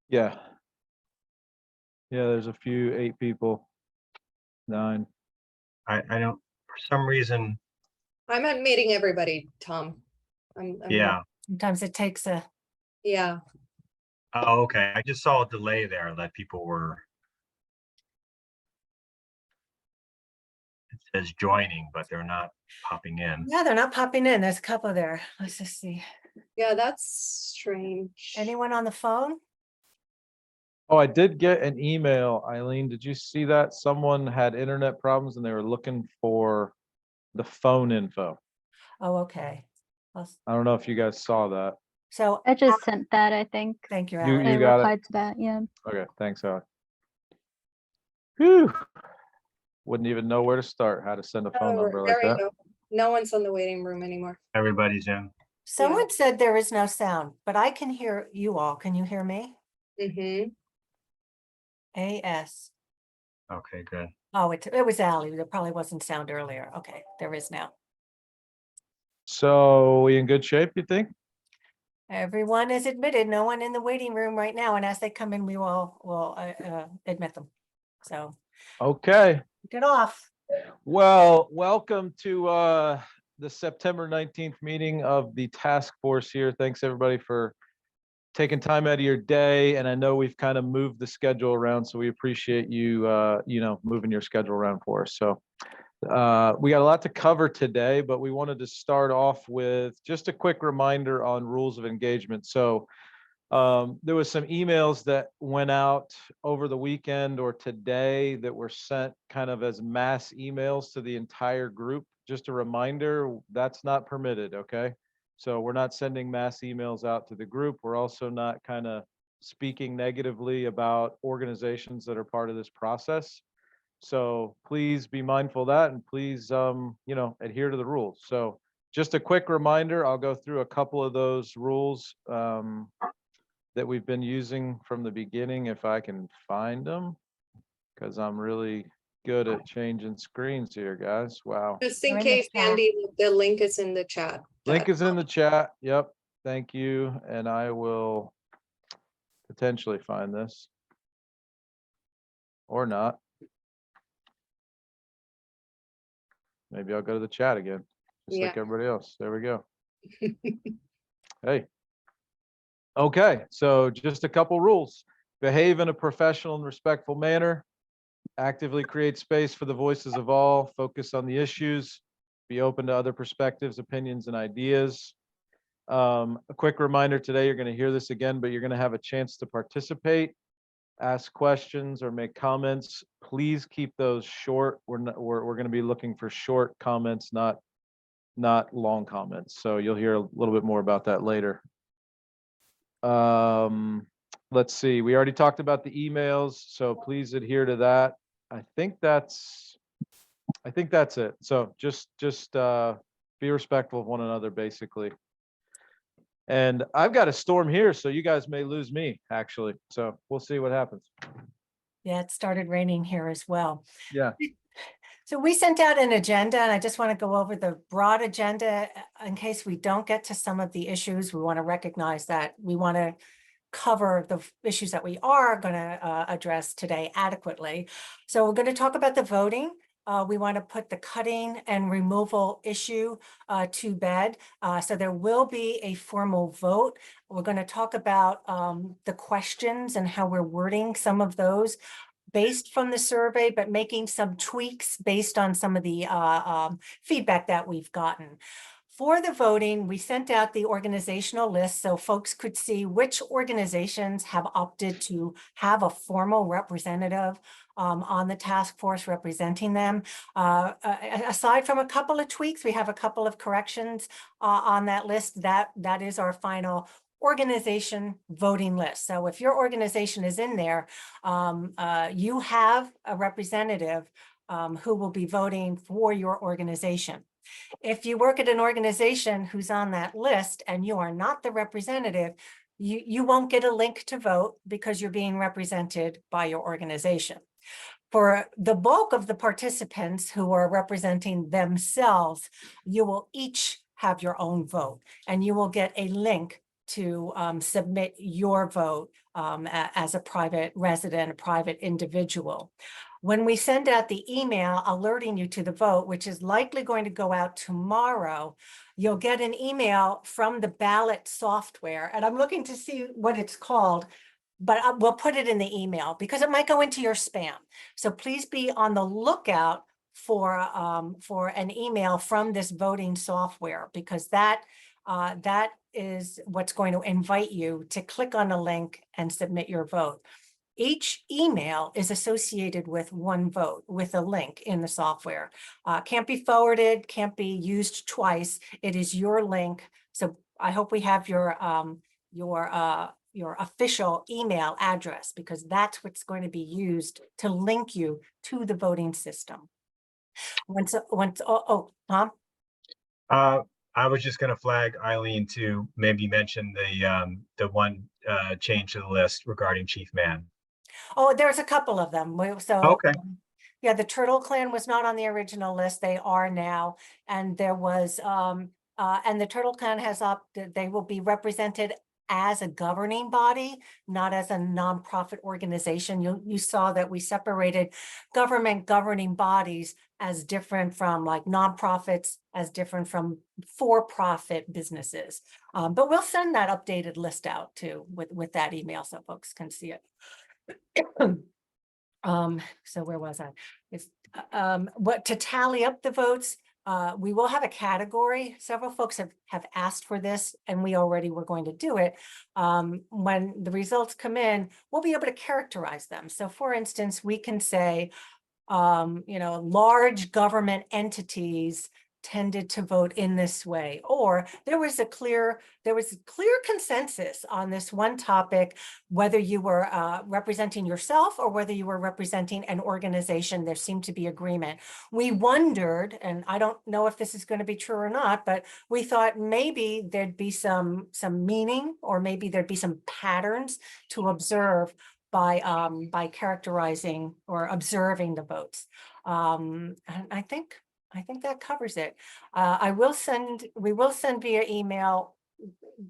Yeah. Yeah, there's a few, 8 people, 9. I don't, for some reason, I'm not meeting everybody, Tom. yeah. Sometimes it takes a, Yeah, Oh, okay. I just saw a delay there that people were. It says joining, but they're not popping in. yeah, they're not popping in. There's a couple there. Let's just see. yeah, that's strange. Anyone on the phone? Oh, I did get an email, Eileen. Did you see that? Someone had internet problems and they were looking for the phone info. Oh, okay. Well, I don't know if you guys saw that. so I just sent that, I think. thank you, You- Ally. I got it. replied to that, yeah. Okay, thanks, Alex. Whew. Wouldn't even know where to start, how to send a phone Oh, number like there we that. go. No one's in the waiting room anymore. Everybody's in. Someone said there is no sound, but I can hear you all. Can you hear me? Mm-hmm. AS. Okay, good. Oh, it was Ally. There probably wasn't sound earlier. Okay, there is now. So we in good shape, you think? Everyone is admitted. No one in the waiting room right now. And as they come in, we will admit them. So Okay. get off. Well, welcome to the September 19th meeting of the task force here. Thanks everybody for taking time out of your day. And I know we've kind of moved the schedule around, so we appreciate you, moving your schedule around for us. So we got a lot to cover today, but we wanted to start off with just a quick reminder on rules of engagement. So there was some emails that went out over the weekend or today that were sent kind of as mass emails to the entire group. Just a reminder, that's not permitted, okay? So we're not sending mass emails out to the group. We're also not kind of speaking negatively about organizations that are part of this process. So please be mindful of that, and please, adhere to the rules. So just a quick reminder, I'll go through a couple of those rules that we've been using from the beginning, if I can find them, because I'm really good at changing screens here, guys. Wow. Just They're in in the case, chat. Andy, the link is in the chat. Link is in the chat. Yep. Thank you. And I will potentially find this. Or not. Maybe I'll go to the chat again, just like Yeah. everybody else. There we go. Hey. Okay, so just a couple rules. Behave in a professional and respectful manner. Actively create space for the voices of all. Focus on the issues. Be open to other perspectives, opinions, and ideas. A quick reminder today, you're going to hear this again, but you're going to have a chance to participate, ask questions, or make comments. Please keep those short. We're going to be looking for short comments, not long comments. So you'll hear a little bit more about that later. Let's see. We already talked about the emails, so please adhere to that. I think that's it. So just be respectful of one another, basically. And I've got a storm here, so you guys may lose me, actually. So we'll see what happens. Yeah, it started raining here as well. Yeah. So we sent out an agenda, and I just want to go over the broad agenda in case we don't get to some of the issues. We want to recognize that we want to cover the issues that we are going to address today adequately. So we're going to talk about the voting. We want to put the cutting and removal issue to bed. So there will be a formal vote. We're going to talk about the questions and how we're wording some of those based from the survey, but making some tweaks based on some of the feedback that we've gotten. For the voting, we sent out the organizational list so folks could see which organizations have opted to have a formal representative on the task force representing them. Aside from a couple of tweaks, we have a couple of corrections on that list. That is our final organization voting list. So if your organization is in there, you have a representative who will be voting for your organization. If you work at an organization who's on that list and you are not the representative, you won't get a link to vote because you're being represented by your organization. For the bulk of the participants who are representing themselves, you will each have your own vote, and you will get a link to submit your vote as a private resident, a private individual. When we send out the email alerting you to the vote, which is likely going to go out tomorrow, you'll get an email from the ballot software. And I'm looking to see what it's called, but we'll put it in the email because it might go into your spam. So please be on the lookout for an email from this voting software, because that is what's going to invite you to click on a link and submit your vote. Each email is associated with one vote with a link in the software. Can't be forwarded, can't be used twice. It is your link. So I hope we have your official email address, because that's what's going to be used to link you to the voting system. Tom? I was just gonna flag Eileen to maybe mention the one change to the list regarding Chief Man. Oh, there's a couple of them. Okay. Yeah, the Turtle Clan was not on the original list. They are now. And there was, and the Turtle Clan has they will be represented as a governing body, not as a nonprofit organization. You saw that we separated government governing bodies as different from like nonprofits, as different from for-profit businesses. But we'll send that updated list out too with that email so folks can see it. So where was I? It's to tally up the votes. We will have a category. Several folks have asked for this, and we already were going to do it. When the results come in, we'll be able to characterize them. So for instance, we can say, large government entities tended to vote in this way, or there was a clear consensus on this one topic, whether you were representing yourself or whether you were representing an organization. There seemed to be agreement. We wondered, and I don't know if this is going to be true or not, but we thought maybe there'd be some meaning, or maybe there'd be some patterns to observe by characterizing or observing the votes. And I think that covers it. We will send via email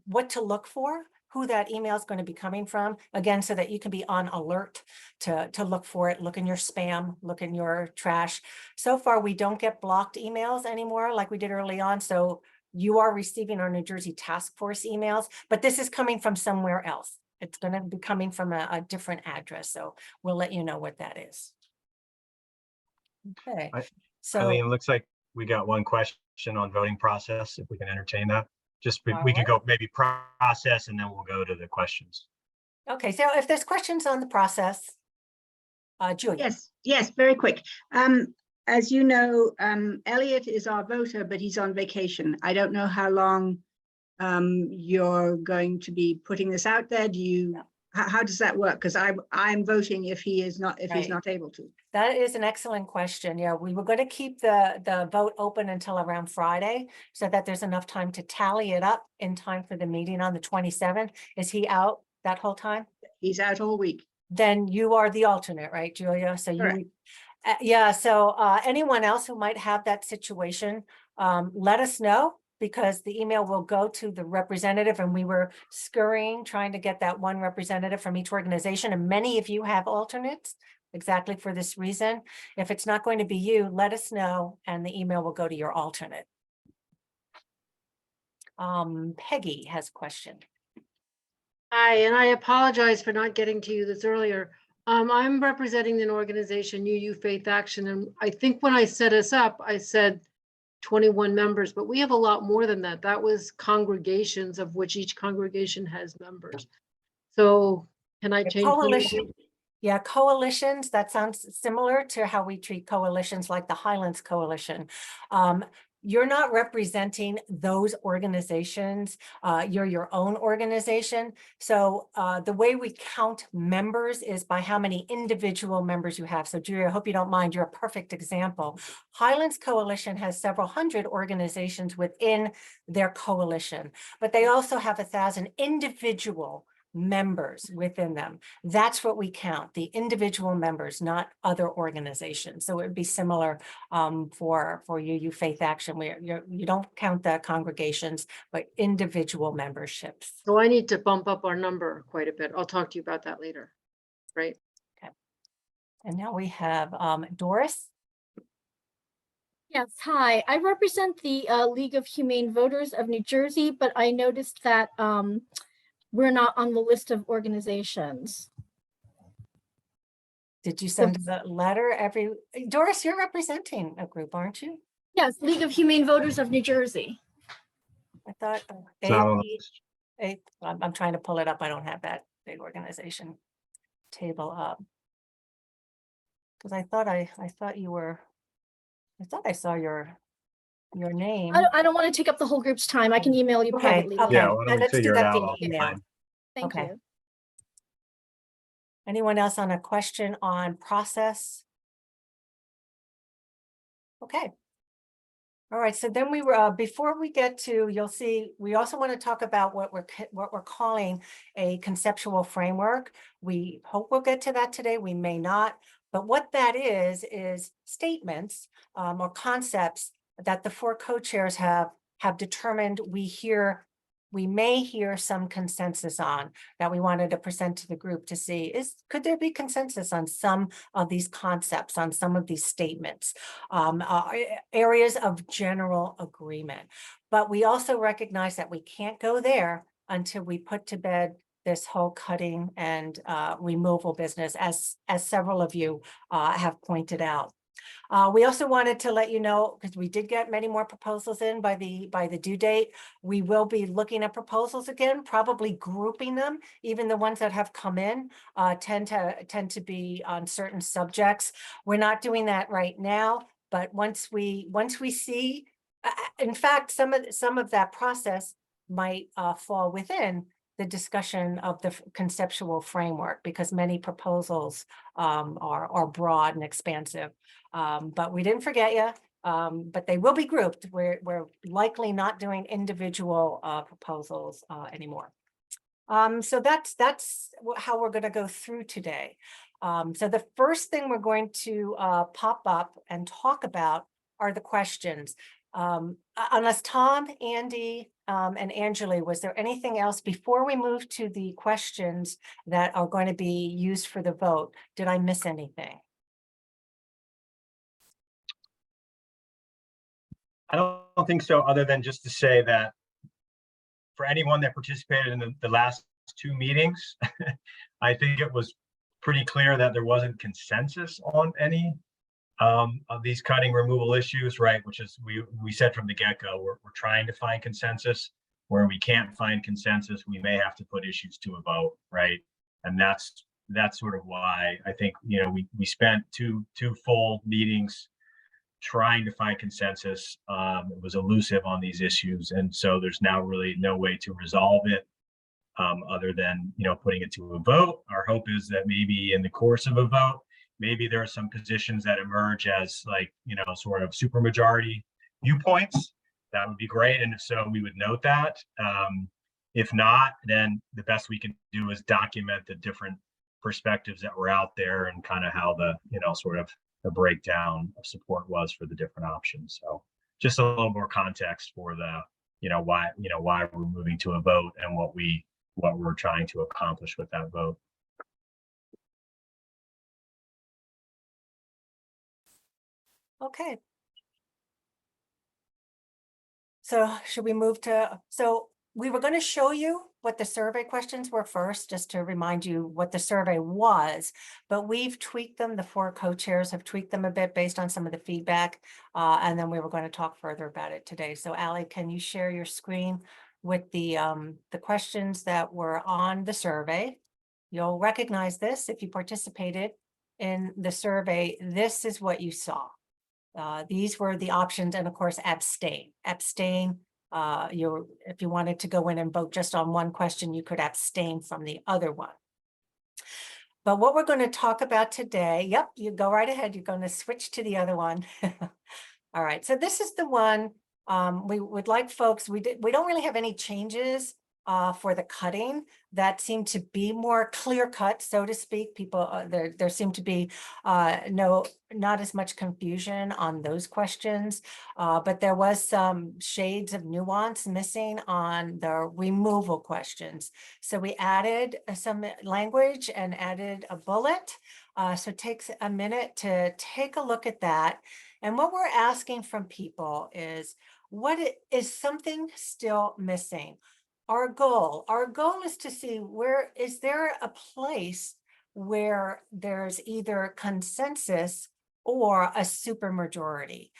what to look for, who that email is going to be coming from, again, so that you can be on alert to look for it, look in your spam, look in your trash. So far, we don't get blocked emails anymore like we did early on. So you are receiving our New Jersey Task Force emails, but this is coming from somewhere else. It's going to be coming from a different address. So we'll let you know what that is. Okay. So Eileen, looks like we got one question on voting process, if we can entertain that. Just we could go maybe process, and then we'll go to the questions. Okay, so if there's questions on the process, Julia. Yes, very quick. As you know, Elliot is our voter, but he's on vacation. I don't know how long you're going to be putting this out there. How does that work? Because I'm voting if he's not able to. That is an excellent question. Yeah, we were going to keep the vote open until around Friday, so that there's enough time to tally it up in time for the meeting on the 27th. Is he out that whole time? He's out all week. Then you are the alternate, right, Julia? So Correct. so anyone else who might have that situation, let us know, because the email will go to the representative, and we were scurrying trying to get that one representative from each organization, and many of you have alternates exactly for this reason. If it's not going to be you, let us know, and the email will go to your alternate. Peggy has a question. Hi, and I apologize for not getting to you this earlier. I'm representing an organization, UU Faith Action, and I think when I set us up, I said 21 members, but we have a lot more than that. That was congregations, of which each congregation has members. So can I change? Coalition. Yeah, coalitions, that sounds similar to how we treat coalitions like the Highlands Coalition. You're not representing those organizations. You're your own organization. So the way we count members is by how many individual members you have. So Julia, I hope you don't mind, you're a perfect example. Highlands Coalition has several hundred organizations within their coalition, but they also have 1,000 individual members within them. That's what we count, the individual members, not other organizations. So it would be similar for UU Faith Action, where you don't count the congregations, but individual memberships. So I need to bump up our number quite a bit. I'll talk to you about that later, right? And now we have Doris. Yes, hi. I represent the League of Humane Voters of New Jersey, but I noticed that we're not on the list of organizations. Did you send the letter Doris, you're representing a group, aren't you? Yes, League of Humane Voters of New Jersey. I thought. It's not on the list. I'm trying to pull it up. I don't have that big organization table up. Because I thought I saw your name. I don't want to take up the whole group's time. I can email you Okay, privately. okay. Yeah, why don't we Let's do figure it that out via email. offline? Thank okay. you. Anyone else on a question on process? Okay. All right, so then we were, before we get to, you'll see, we also want to talk about what we're calling a conceptual framework. We hope we'll get to that today. We may not, but what that is statements or concepts that the four co-chairs have determined we may hear some consensus on, that we wanted to present to the group to see could there be consensus on some of these concepts, on some of these statements, areas of general agreement. But we also recognize that we can't go there until we put to bed this whole cutting and removal business, as several of you have pointed out. We also wanted to let you know, because we did get many more proposals in by the due date. We will be looking at proposals again, probably grouping them. Even the ones that have come in tend to be on certain subjects. We're not doing that right now, but once we see, in fact, some of that process might fall within the discussion of the conceptual framework, because many proposals are broad and expansive. But we didn't forget you, but they will be grouped. We're likely not doing individual proposals anymore. So that's how we're going to go through today. So the first thing we're going to pop up and talk about are the questions. Unless Tom, Andy, and Angeli, was there anything else before we move to the questions that are going to be used for the vote? Did I miss anything? I don't think so, other than just to say that for anyone that participated in the last two meetings, I think it was pretty clear that there wasn't consensus on any of these cutting removal issues, right? Which is, we said from the get-go, we're trying to find consensus. Where we can't find consensus, we may have to put issues to a vote, right? And that's sort of why I think, we spent two full meetings trying to find consensus. It was elusive on these issues, and so there's now really no way to resolve it other than putting it to a vote. Our hope is that maybe in the course of a vote, maybe there are some positions that emerge as sort of supermajority viewpoints. That would be great, and if so, we would note that. If not, then the best we can do is document the different perspectives that were out there and kind of how the sort of the breakdown of support was for the different options. So just a little more context for the why we're moving to a vote and what we're trying to accomplish with that vote. Okay. So should we move to, so we were going to show you what the survey questions were first, just to remind you what the survey was, but we've tweaked them. The four co-chairs have tweaked them a bit based on some of the feedback. And then we were going to talk further about it today. So Allie, can you share your screen with the questions that were on the survey? You'll recognize this if you participated in the survey. This is what you saw. These were the options, and of course, abstain. Abstain, if you wanted to go in and vote just on one question, you could abstain from the other one. But what we're going to talk about today, yep, you go right ahead. You're going to switch to the other one. All right, so this is the one we would like folks, we don't really have any changes for the cutting that seemed to be more clear cut, so to speak. People, there seemed to be not as much confusion on those questions, but there was some shades of nuance missing on the removal questions. So we added some language and added a bullet. So it takes a minute to take a look at that. And what we're asking from people is, is something still missing? Our goal is to see, where is there a place where there's either consensus or a supermajority?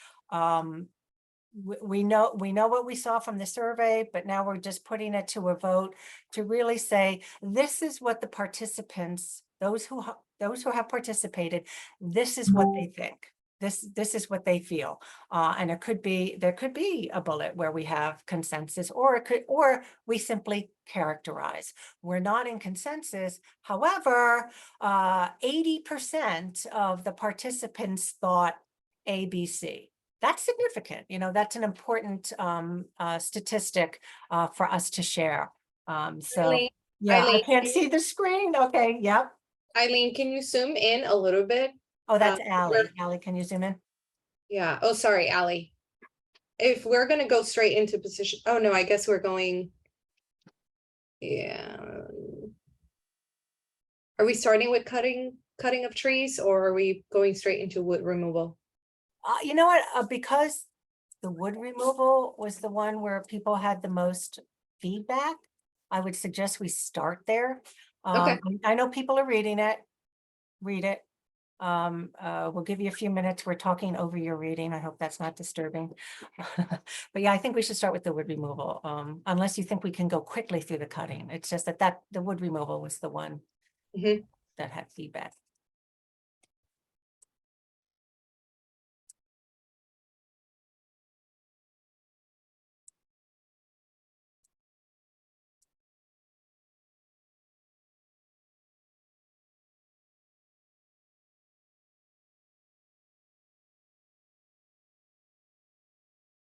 We know what we saw from the survey, but now we're just putting it to a vote to really say, this is what the participants, those who have participated, this is what they think. This is what they feel. And there could be a bullet where we have consensus, or we simply characterize. We're not in consensus. However, 80% of the participants thought ABC. That's significant. That's an important statistic for us to share. So Eileen, yeah, I Eileen, can't see the screen. Okay, yep. Eileen, can you zoom in a little bit? Oh, that's Um, Ally. we're- Ally, can you zoom in? Yeah. Oh, sorry, Ally. If we're gonna go straight into position, oh no, I guess we're going. Yeah. Are we starting with cutting of trees, or are we going straight into wood removal? You know what? Because the wood removal was the one where people had the most feedback, I would suggest we start there. Okay. I know people are reading it. Read it. We'll give you a few minutes. We're talking over your reading. I hope that's not disturbing. But yeah, I think we should start with the wood removal, unless you think we can go quickly through the cutting. It's just that the wood removal was the one Mhm. that had feedback.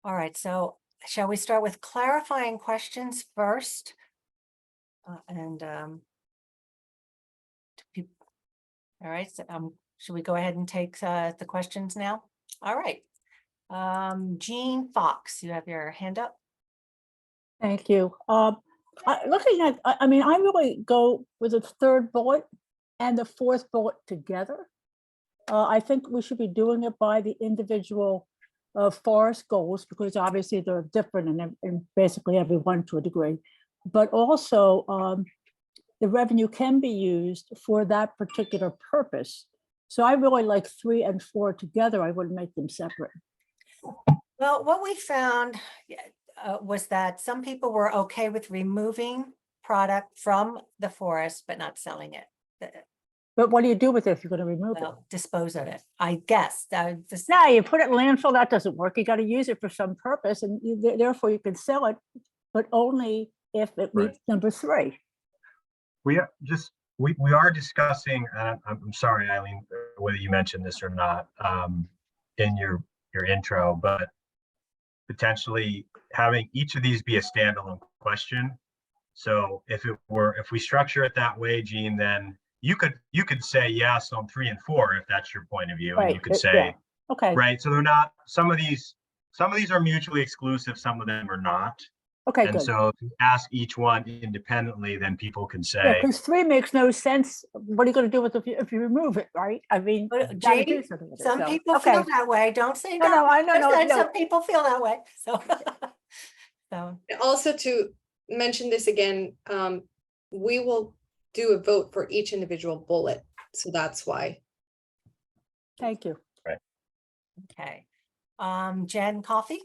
All right, so shall we start with clarifying questions first? All right, so should we go ahead and take the questions now? All right. Jean Fox, you have your hand up. Thank you. Looking at, I mean, I really go with the third bullet and the fourth bullet together. I think we should be doing it by the individual forest goals, because obviously they're different in basically everyone to a degree. But also the revenue can be used for that particular purpose. So I really like 3 and 4 together. I wouldn't make them separate. Well, what we found was that some people were okay with removing product from the forest, but not selling it. But what do you do with it if you're going to remove it? Well, dispose of it, I guess. No, you put it in landfill, that doesn't work. You got to use it for some purpose, and therefore you can sell it, but only if it meets number 3. We are discussing, I'm sorry, Eileen, whether you mentioned this or not in your intro, but potentially having each of these be a standalone question. So if we structure it that way, Jean, then you could say yes on 3 and 4 if that's your point of view, and you could say, yeah. Okay. right. So they're not, some of these are mutually exclusive, some of them are not. Okay, And good. so if you ask each one independently, then people can Yeah, say, because 3 makes no sense. What are you going to do with it if you remove it, right? I mean, But you gotta do Jane, something with it, some so, people okay. feel that way. Don't say No, no. I know, Just said no. some people feel that way. So, so Also, to mention this again, we will do a vote for each individual bullet, so that's why. Thank you. okay. Jen Coffey.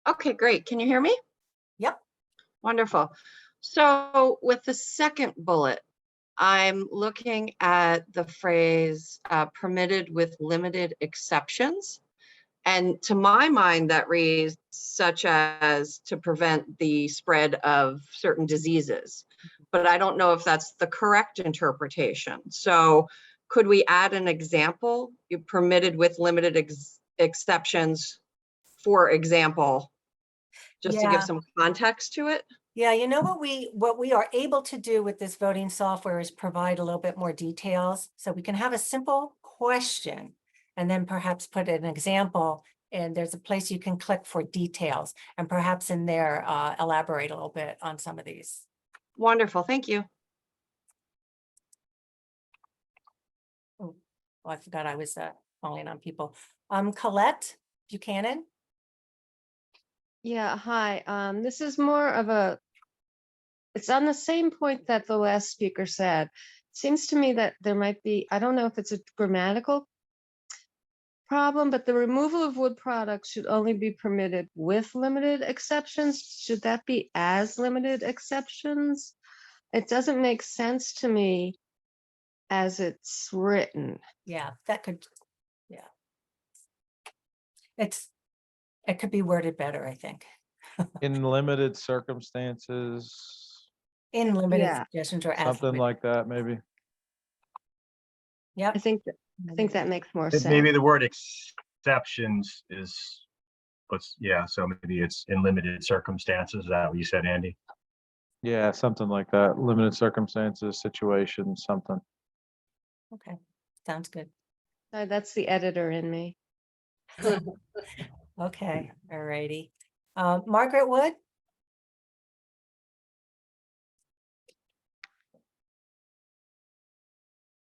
Okay, great. Can you hear me? Yep. Wonderful. So with the second bullet, I'm looking at the phrase permitted with limited exceptions. And to my mind, that reads such as to prevent the spread of certain diseases. But I don't know if that's the correct interpretation. So could we add an example? You permitted with limited exceptions, for example. just to Yeah. give some context to it. Yeah, you know what we are able to do with this voting software is provide a little bit more details. So we can have a simple question and then perhaps put an example, and there's a place you can click for details, and perhaps in there elaborate a little bit on some of these. Wonderful, thank you. Oh, I forgot I was calling on people. Colette Buchanan. Yeah, hi. This is more of it's on the same point that the last speaker said. Seems to me that there might be, I don't know if it's a grammatical problem, but the removal of wood products should only be permitted with limited exceptions. Should that be as limited exceptions? It doesn't make sense to me as it's written. Yeah, that could, yeah. It could be worded better, I think. In limited circumstances, In limited Yeah. suggestions or as something limited. like that, maybe. Yep. I think that makes more sense. Maybe the word exceptions is, yeah, so maybe it's in limited circumstances. Is that what you said, Andy? Yeah, something like that. Limited circumstances, situations, something. Okay, sounds good. That's the editor in me. Okay, all righty. Margaret Wood?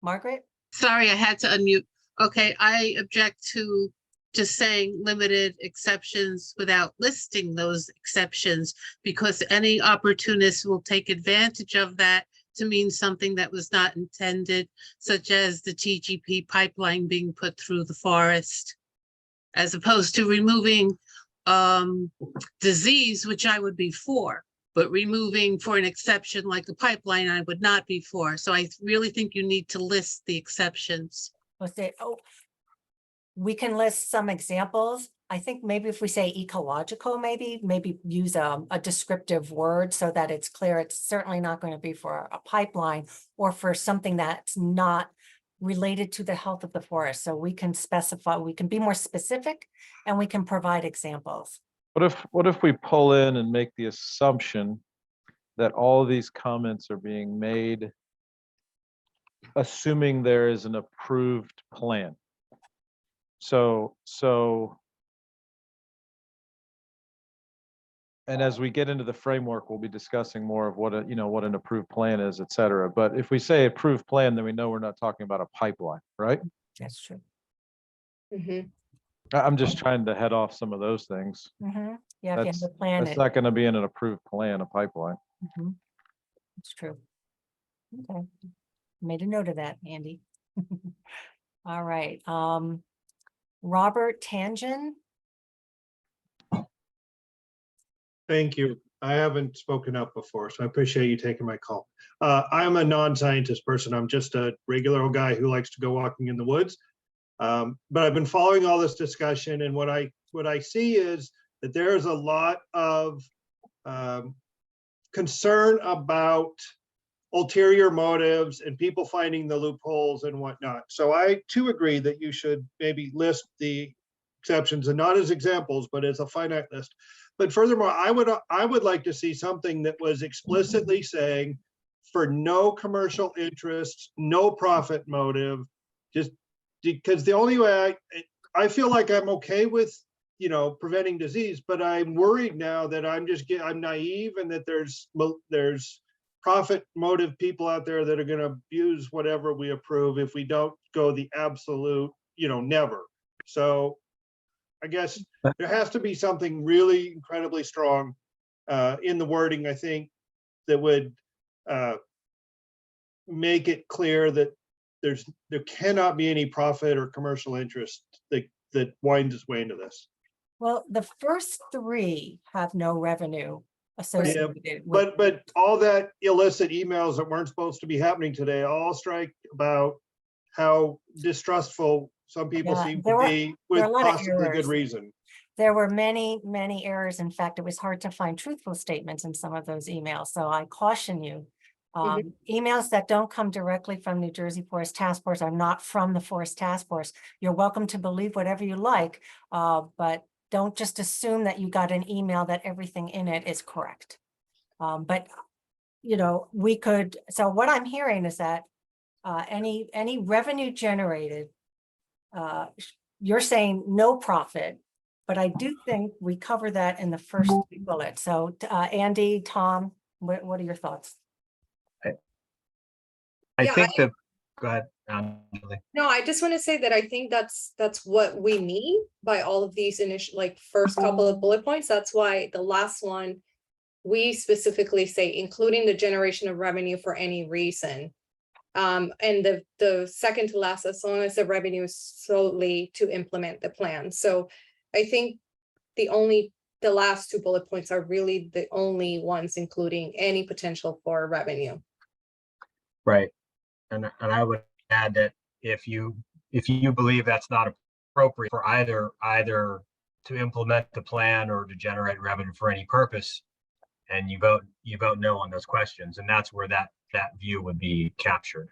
Margaret? Sorry, I had to unmute. Okay, I object to just saying limited exceptions without listing those exceptions, because any opportunist will take advantage of that to mean something that was not intended, such as the TGP pipeline being put through the forest, as opposed to removing disease, which I would be for, but removing for an exception like a pipeline, I would not be for. So I really think you need to list the exceptions. Let's say, we can list some examples. I think maybe if we say ecological, maybe use a descriptive word so that it's clear. It's certainly not going to be for a pipeline or for something that's not related to the health of the forest. So we can specify, we can be more specific, and we can provide examples. What if we pull in and make the assumption that all of these comments are being made assuming there is an approved plan? So and as we get into the framework, we'll be discussing more of what what an approved plan is, et cetera. But if we say approved plan, then we know we're not talking about a pipeline, right? That's true. Mhm. I'm just trying to head off some of those things. Yeah, if you have That's to plan That's it. not going to be in an approved plan, a pipeline. It's true. Okay, made a note of that, Andy. All right, Robert Tangent. Thank you. I haven't spoken up before, so I appreciate you taking my call. I'm a non-scientist person. I'm just a regular old guy who likes to go walking in the woods. But I've been following all this discussion, and what I see is that there is a lot of concern about ulterior motives and people finding the loopholes and whatnot. So I too agree that you should maybe list the exceptions, and not as examples, but as a finite list. But furthermore, I would like to see something that was explicitly saying for no commercial interests, no profit motive, just because the only way I feel like I'm okay with, preventing disease, but I'm worried now that I'm naive and that there's profit motive people out there that are going to abuse whatever we approve if we don't go the absolute, never. So I guess there has to be something really incredibly strong in the wording, I think, that would make it clear that there cannot be any profit or commercial interest that winds its way into this. Well, the first three have no revenue associated with. But all that illicit emails that weren't supposed to be happening today all strike about how distrustful some people Yeah, seem there to were- be there with are a lot of possibly good errors. reason. There were many, many errors. In fact, it was hard to find truthful statements in some of those emails. So I caution you, emails that don't come directly from New Jersey Forest Task Force are not from the Forest Task Force. You're welcome to believe whatever you like, but don't just assume that you got an email that everything in it is correct. But, you know, we could, so what I'm hearing is that any revenue generated, you're saying no profit, but I do think we cover that in the first bullet. So Andy, Tom, what are your thoughts? I Yeah, think that, go ahead. Julie. No, I just want to say that I think that's what we mean by all of these initial, like, first couple of bullet points. That's why the last one, we specifically say, including the generation of revenue for any reason. And the second to last, as long as the revenue is solely to implement the plan. So I think the last two bullet points are really the only ones including any potential for revenue. Right. And I would add that if you believe that's not appropriate for either to implement the plan or to generate revenue for any purpose, and you vote no on those questions, and that's where that view would be captured.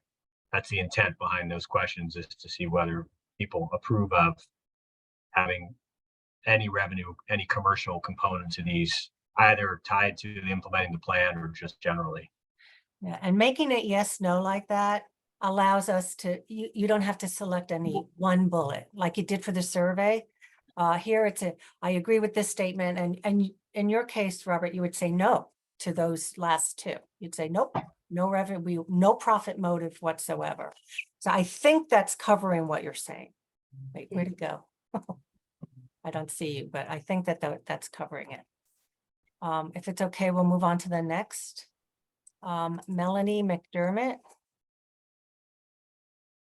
That's the intent behind those questions, is to see whether people approve of having any revenue, any commercial component to these, either tied to implementing the plan or just generally. Yeah, and making it yes, no like that allows us to, you don't have to select any one bullet like you did for the survey. Here it's I agree with this statement, and in your case, Robert, you would say no to those last two. You'd say nope, no revenue, no profit motive whatsoever. So I think that's covering what you're saying. Wait, way to go. I don't see you, but I think that's covering it. If it's okay, we'll move on to the next. Melanie McDermott.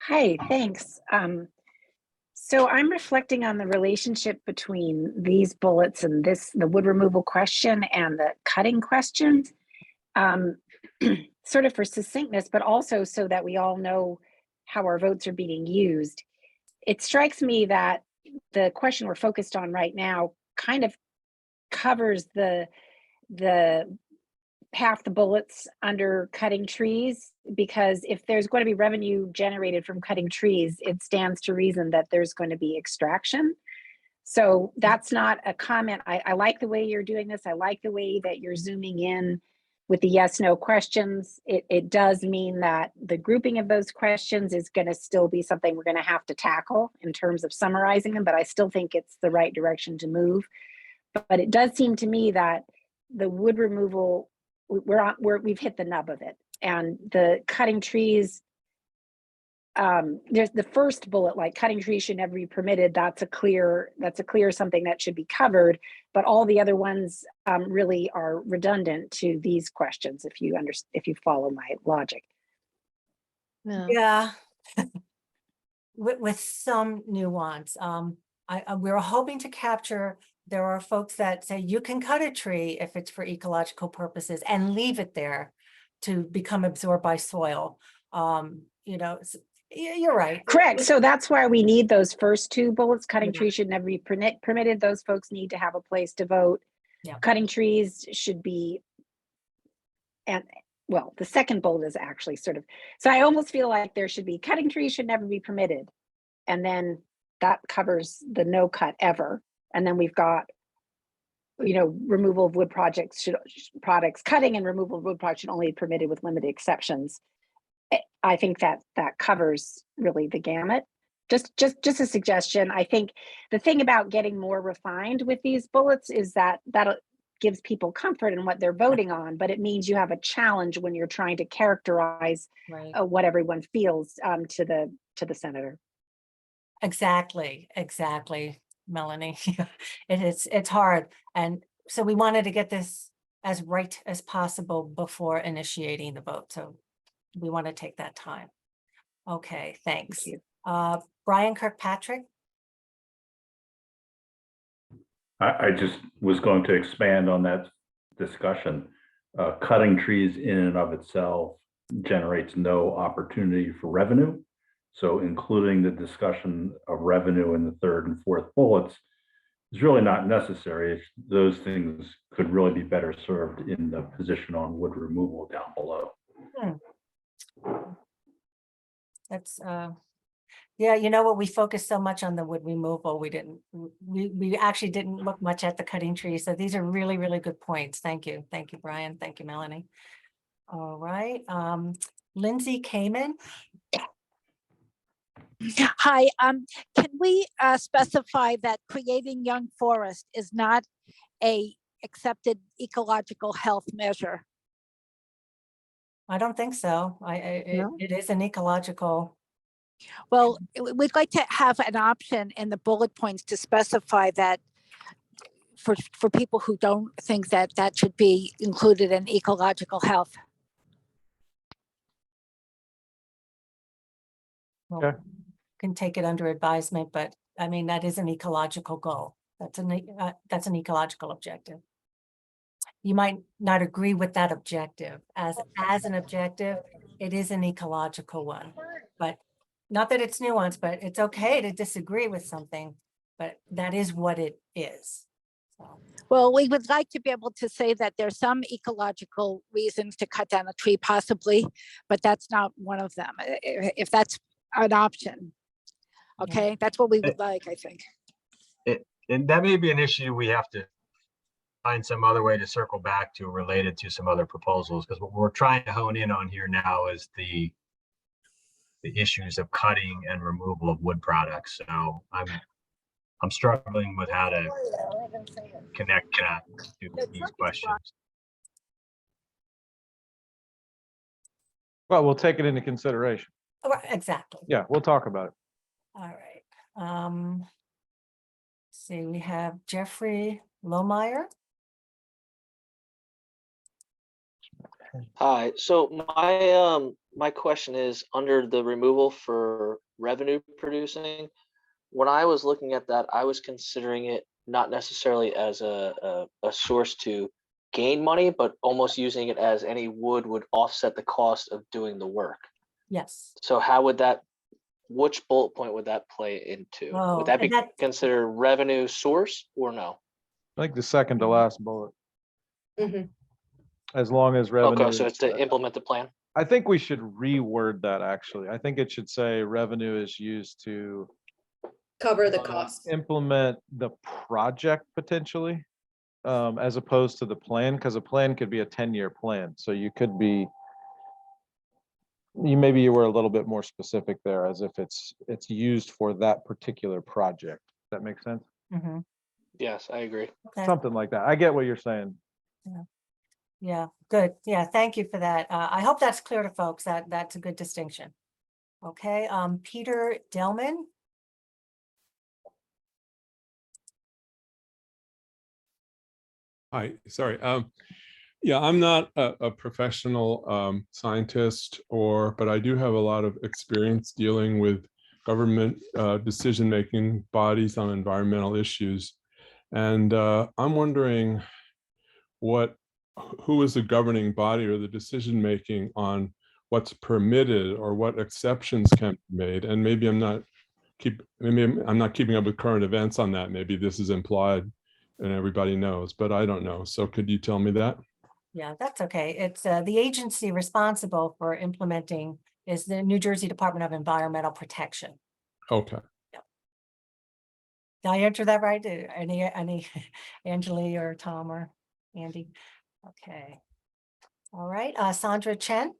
Hi, thanks. So I'm reflecting on the relationship between these bullets and the wood removal question and the cutting question, sort of for succinctness, but also so that we all know how our votes are being used. It strikes me that the question we're focused on right now kind of covers the half the bullets under cutting trees, because if there's going to be revenue generated from cutting trees, it stands to reason that there's going to be extraction. So that's not a comment. I like the way you're doing this. I like the way that you're zooming in with the yes, no questions. It does mean that the grouping of those questions is going to still be something we're going to have to tackle in terms of summarizing them, but I still think it's the right direction to move. But it does seem to me that the wood removal, we've hit the nub of it, and the cutting trees, there's the first bullet, like cutting trees should never be permitted. That's a clear something that should be covered, but all the other ones really are redundant to these questions, if you follow my logic. Yeah. with some nuance. We're hoping to capture, there are folks that say you can cut a tree if it's for ecological purposes and leave it there to become absorbed by soil. You know, you're right. Correct. So that's why we need those first two bullets. Cutting trees should never be permitted. Those folks need to have a place to vote. Yeah. Cutting trees should be, and well, the second bullet is actually sort of, so I almost feel like there should be cutting trees should never be permitted. And then that covers the no cut ever. And then we've got, you know, removal of wood products, cutting and removal of wood products should only be permitted with limited exceptions. I think that covers really the gamut. Just a suggestion. I think the thing about getting more refined with these bullets is that gives people comfort in what they're voting on, but it means you have a challenge when you're trying to characterize what everyone feels to the senator. Exactly, Melanie. It's hard. And so we wanted to get this as right as possible before initiating the vote. So we want to take that time. Okay, thanks. Thank you. Brian Kirkpatrick. I just was going to expand on that discussion. Cutting trees in and of itself generates no opportunity for revenue. So including the discussion of revenue in the third and fourth bullets is really not necessary. Those things could really be better served in the position on wood removal down below. That's Yeah, you know what? We focused so much on the wood removal. We actually didn't look much at the cutting trees. So these are really, really good points. Thank you. Thank you, Brian. Thank you, Melanie. All right. Lindsay Kamen. Hi, can we specify that creating young forest is not a accepted ecological health measure? I don't think so. No? It is an ecological. Well, we'd like to have an option in the bullet points to specify that for people who don't think that that should be included in ecological health. Well, Okay. can take it under advisement, but I mean, that is an ecological goal. That's an ecological objective. You might not agree with that objective as an objective. It is an ecological one, but not that it's nuanced, but it's okay to disagree with something, but that is what it is. So. Well, we would like to be able to say that there's some ecological reasons to cut down a tree possibly, but that's not one of them. If that's an option. Okay, that's what we would like, I think. And that may be an issue we have to find some other way to circle back to related to some other proposals, because what we're trying to hone in on here now is the issues of cutting and removal of wood products. So I'm struggling with how to connect that to these questions. Well, we'll take it into consideration. Exactly. Yeah, we'll talk about it. All right. See, we have Jeffrey Lohmeyer. Hi, so my question is under the removal for revenue producing. When I was looking at that, I was considering it not necessarily as a source to gain money, but almost using it as any wood would offset the cost of doing the work. Yes. So how would that, which bullet point would that play into? Oh, Would that be and that- considered revenue source or no? I think the second to last bullet, Mhm. as long as revenue. Okay, so it's to implement the plan. I think we should reword that actually. I think it should say revenue is used to Cover the cost. implement the project potentially, as opposed to the plan, because a plan could be a 10-year plan. So you could be, maybe you were a little bit more specific there, as if it's used for that particular project. Does that make sense? Mm-hmm. Yes, I agree. Okay. Something like that. I get what you're saying. Yeah, good. Yeah, thank you for that. I hope that's clear to folks that that's a good distinction. Okay, Peter Delman. Hi, sorry. Yeah, I'm not a professional scientist but I do have a lot of experience dealing with government decision-making bodies on environmental issues. And I'm wondering who is the governing body or the decision-making on what's permitted or what exceptions can be made. And maybe I'm not keeping up with current events on that. Maybe this is implied and everybody knows, but I don't know. So could you tell me that? Yeah, that's okay. It's the agency responsible for implementing is the New Jersey Department of Environmental Protection. Okay. Did I answer that right? Any Angeli or Tom or Andy? Okay. All right, Sandra Chen.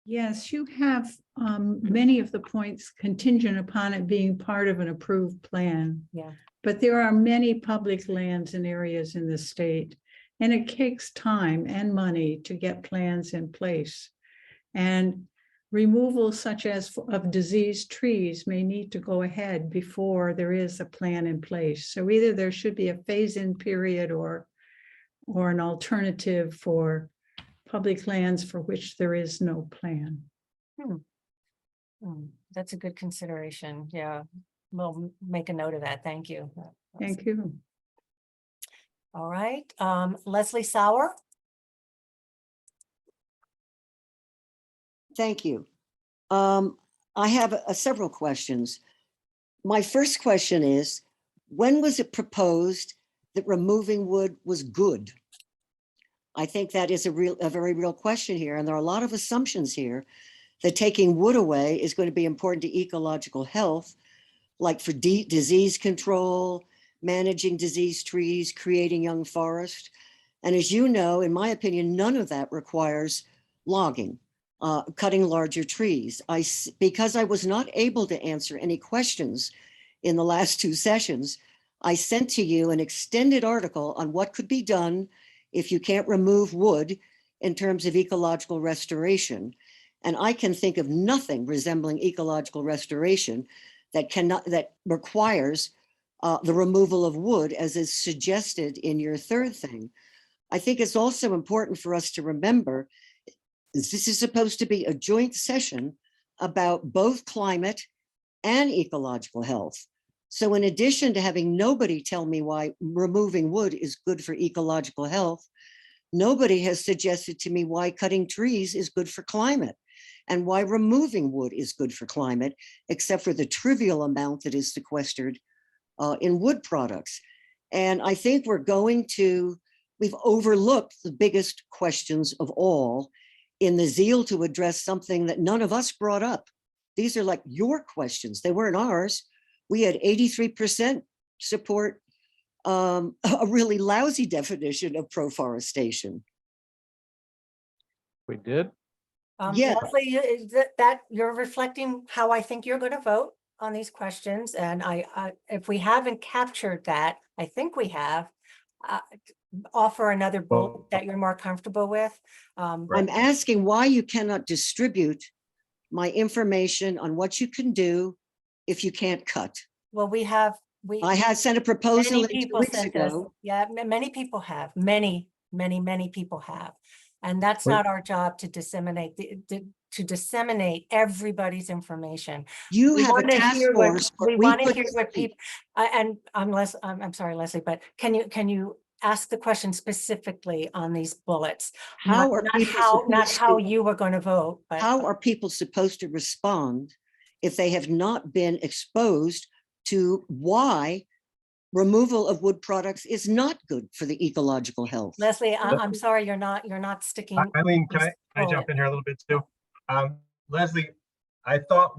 Yes, you have many of the points contingent upon it being part of an approved plan. Yeah. But there are many public lands and areas in the state, and it takes time and money to get plans in place. And removal such as of diseased trees may need to go ahead before there is a plan in place. So either there should be a phase-in period or an alternative for public lands for which there is no plan. That's a good consideration. Yeah, we'll make a note of that. Thank you. Thank you. All right, Leslie Sauer. Thank you. I have several questions. My first question is, when was it proposed that removing wood was good? I think that is a very real question here, and there are a lot of assumptions here. that taking wood away is going to be important to ecological health, like for disease control, managing diseased trees, creating young forest. And as you know, in my opinion, none of that requires logging, cutting larger trees. Because I was not able to answer any questions in the last 2 sessions, I sent to you an extended article on what could be done if you can't remove wood in terms of ecological restoration. And I can think of nothing resembling ecological restoration that requires the removal of wood, as is suggested in your third thing. I think it's also important for us to remember this is supposed to be a joint session about both climate and ecological health. So in addition to having nobody tell me why removing wood is good for ecological health, nobody has suggested to me why cutting trees is good for climate and why removing wood is good for climate, except for the trivial amount that is sequestered in wood products. And I think we've overlooked the biggest questions of all in the zeal to address something that none of us brought up. These are like your questions. They weren't ours. We had 83% support a really lousy definition of proforestation. We did. Yeah. Leslie, that you're reflecting how I think you're going to vote on these questions. And if we haven't captured that, I think we have, offer another bullet that you're more comfortable with. I'm asking why you cannot distribute my information on what you can do if you can't cut. Well, I had sent a proposal many 2 people weeks sent us. ago. Yeah, many people have. Many people have. And that's not our job to disseminate everybody's information. You We have a wanna task hear what- force. We we want to put hear this what in. people, and I'm sorry, Leslie, but can you ask the question specifically on these bullets? How are people Not supposed how to- you were going to vote, but How are people supposed to respond if they have not been exposed to why removal of wood products is not good for the ecological health? Leslie, I'm sorry, you're not sticking. Eileen, can I jump in here a little bit too? Leslie, I thought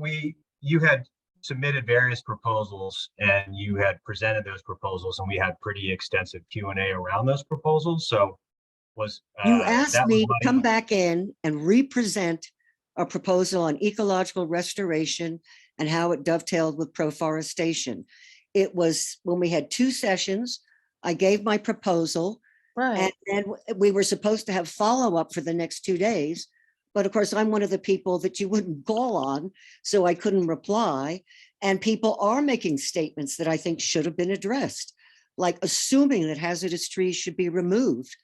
you had submitted various proposals and you had presented those proposals and we had pretty extensive Q&A around those proposals. So you asked me to come back in and represent a proposal on ecological restoration and how it dovetailed with proforestation. It was when we had 2 sessions, I gave my proposal. Right. And then we were supposed to have follow-up for the next 2 days. But of course, I'm one of the people that you wouldn't call on, so I couldn't reply. And people are making statements that I think should have been addressed, like assuming that hazardous trees should be removed,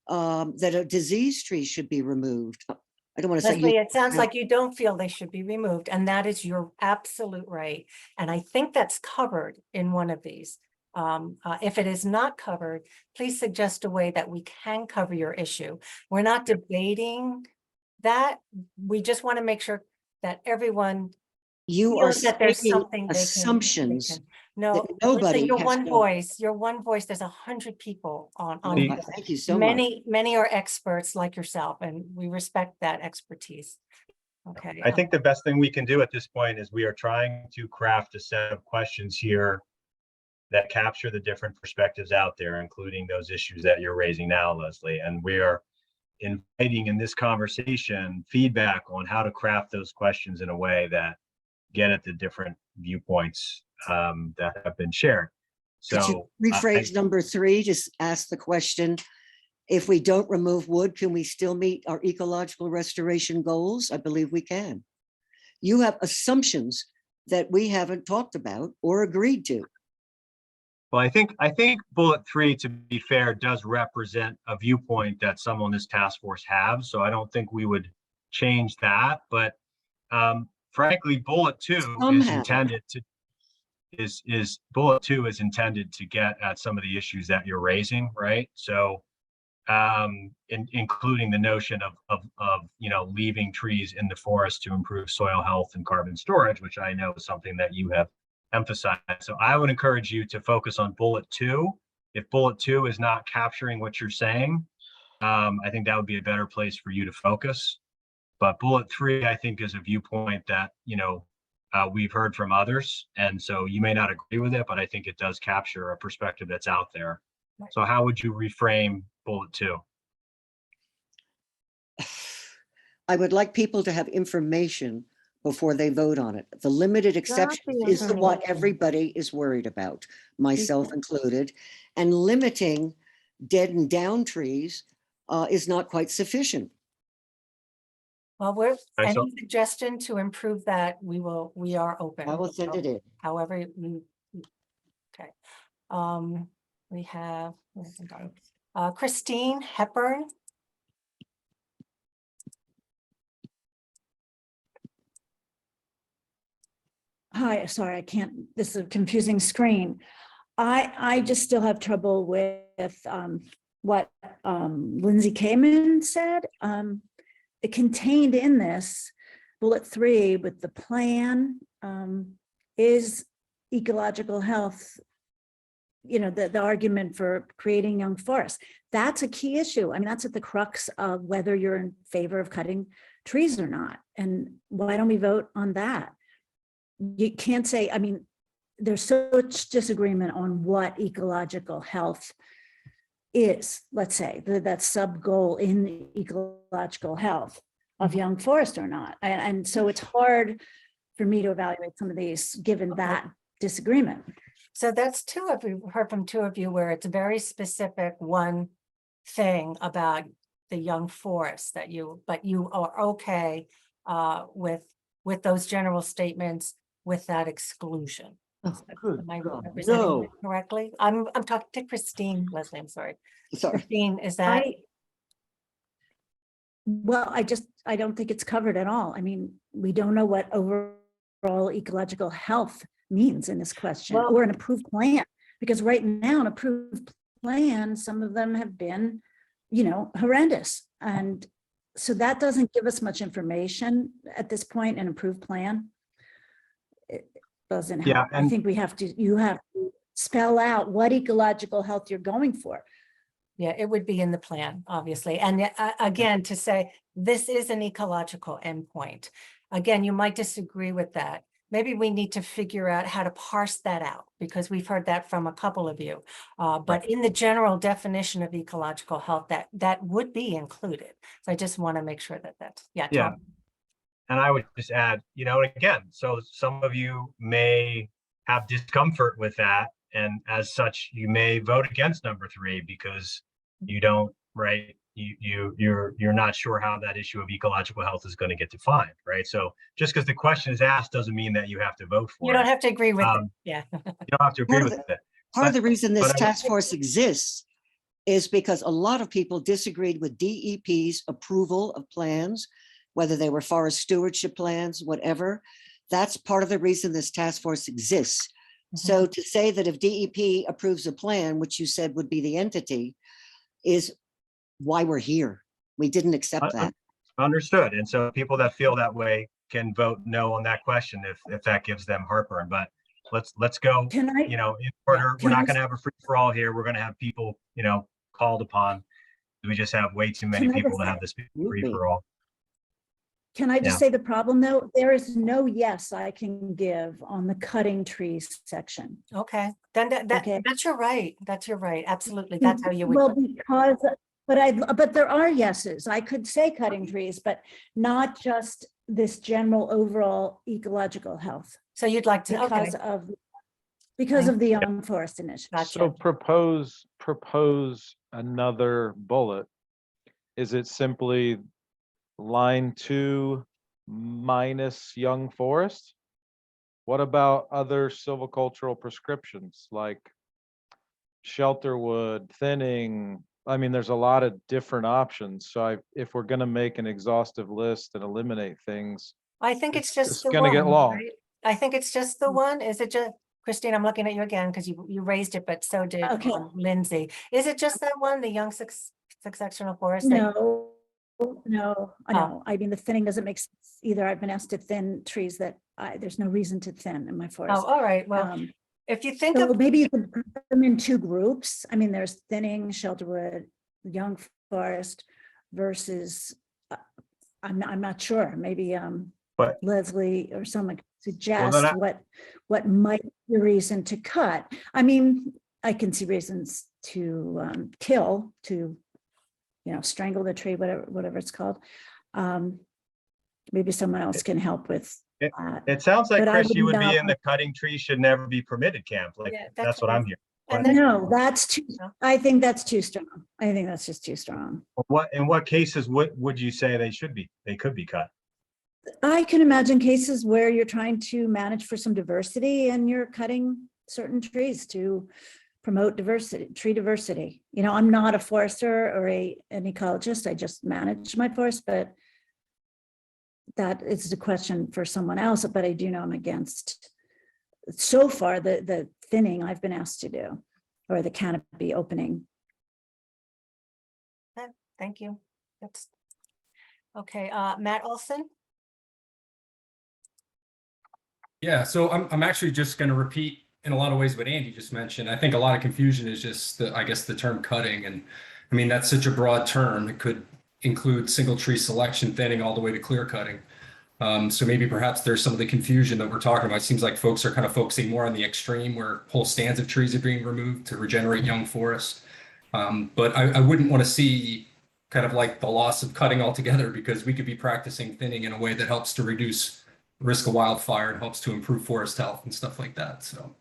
that a diseased tree should be removed. I don't want to say. Leslie, it sounds like you don't feel they should be removed, and that is your absolute right. And I think that's covered in one of these. If it is not covered, please suggest a way that we can cover your issue. We're not debating that. We just want to make sure that everyone You are feels that there's stating something they assumptions can. No, that nobody Leslie, your has one no- voice, there's 100 people on. Oh, thank you so much. Many are experts like yourself, and we respect that expertise. Okay. I think the best thing we can do at this point is we are trying to craft a set of questions here that capture the different perspectives out there, including those issues that you're raising now, Leslie. And we are inviting in this conversation feedback on how to craft those questions in a way that get at the different viewpoints that have been shared. Could So you rephrase number 3, just ask the question, if we don't remove wood, can we still meet our ecological restoration goals? I believe we can. You have assumptions that we haven't talked about or agreed to. Well, I think bullet 3, to be fair, does represent a viewpoint that some on this task force have. So I don't think we would change that. But frankly, bullet 2 is intended to bullet 2 is intended to get at some of the issues that you're raising, right? So including the notion of leaving trees in the forest to improve soil health and carbon storage, which I know is something that you have emphasized. So I would encourage you to focus on bullet 2. If bullet 2 is not capturing what you're saying, I think that would be a better place for you to focus. But bullet 3, I think, is a viewpoint that, we've heard from others. And so you may not agree with it, but I think it does capture a perspective that's out there. So how would you reframe bullet 2? I would like people to have information before they vote on it. The limited exception is what information. everybody is worried about, myself included. And limiting dead and down trees is not quite sufficient. Well, we're, Right, so- any suggestion to improve that, we are open. I will send it in. However, okay. We have, where's it gone? Christine Hepburn. Hi, sorry, I can't, this is a confusing screen. I just still have trouble with what Lindsay Kamen said. It contained in this bullet 3 with the plan is ecological health, the argument for creating young forests. That's a key issue. I mean, that's at the crux of whether you're in favor of cutting trees or not. And why don't we vote on that? You can't say, I mean, there's such disagreement on what ecological health is, let's say, that sub goal in ecological health of young forest or not. And so it's hard for me to evaluate some of these given that disagreement. So that's two of you, heard from two of you where it's very specific one thing about the young forest that but you are okay with those general statements with that exclusion. Oh, good Am I God, representing no. it correctly? I'm talking to Christine, Leslie, I'm sorry. Sorry. Christine, is that? Well, I don't think it's covered at all. I mean, we don't know what overall ecological health means in this question, Well- or an approved plan, because right now an approved plan, some of them have been, horrendous. And so that doesn't give us much information at this point, an approved plan. It doesn't help. Yeah, I and- think you have to spell out what ecological health you're going for. Yeah, it would be in the plan, obviously. And again, to say this is an ecological endpoint. Again, you might disagree with that. Maybe we need to figure out how to parse that out because we've heard that from a couple of you. But in the general definition of ecological health, that would be included. So I just want to make sure that that's, Yeah. Tom. And I would just add, again, so some of you may have discomfort with that. And as such, you may vote against number 3 because you don't, right? You're not sure how that issue of ecological health is going to get defined, right? So just because the question is asked doesn't mean that you have to vote for it. You don't have to agree with it. Yeah. You don't have to agree with it. Part of the reason this but I- task force exists is because a lot of people disagreed with DEP's approval of plans, whether they were forest stewardship plans, whatever. That's part of the reason this task force exists. So to say that if DEP approves a plan, which you said would be the entity, is why we're here. We didn't accept that. Understood. And so people that feel that way can vote no on that question if that gives them heartburn. But let's go, Can I? in order. We're Can I not going to have a free for all here. We're going to have people, called upon. We just have way too many Can I people just- to have this free for all. Can I just Yeah. say the problem though? There is no yes I can give on the cutting trees section. Okay, then Okay. that's your right. That's your right. Absolutely. That's how you would. Well, because, but there are yeses. I could say cutting trees, but not just this general overall ecological health So you'd like to, okay. because of the Young Forest Initiative. So propose another bullet. Is it simply line 2 minus young forest? What about other silvicultural prescriptions like shelter wood, thinning? I mean, there's a lot of different options. So if we're going to make an exhaustive list and eliminate things, I think it's just it's the gonna get one, long. right? I think it's just the one. Is it just, Christine, I'm looking at you again because you raised it, but so did Okay. Lindsay. Is it just that one, the young successional forest? that- No. I mean, the thinning doesn't make sense either. I've been asked to thin trees that there's no reason to thin in my forest. Oh, all right. Well, if you think So of, maybe you could put them in 2 groups. I mean, there's thinning, shelterwood, young forest versus I'm not sure, maybe But Leslie or someone could then suggest I- what might be the reason to cut. I mean, I can see reasons to kill, to, strangle the tree, whatever it's called. Maybe someone else can help with that. it sounds like, But I Chris, you would be not in the cutting trees should never be permitted camp. Like, Yeah, that's what I'm hearing. And But then- No, that's too, I think that's too strong. I think that's just too strong. in what cases would you say they could be cut? I can imagine cases where you're trying to manage for some diversity and you're cutting certain trees to promote diversity, tree diversity. I'm not a forester or an ecologist. I just manage my forest, but that is a question for someone else. But I do know I'm against, so far, the thinning I've been asked to do, or the canopy opening. Okay, thank you. That's okay. Matt Olson. Yeah, so I'm actually just going to repeat in a lot of ways what Andy just mentioned. I think a lot of confusion is just I guess the term cutting, and I mean that's such a broad term. It could include single tree selection, thinning, all the way to clear cutting. So maybe perhaps there's some of the confusion that we're talking about. It seems like folks are kind of focusing more on the extreme where whole stands of trees are being removed to regenerate young forest. But I wouldn't want to see kind of like the loss of cutting altogether, because we could be practicing thinning in a way that helps to reduce risk of wildfire and helps to improve forest health and stuff like that. So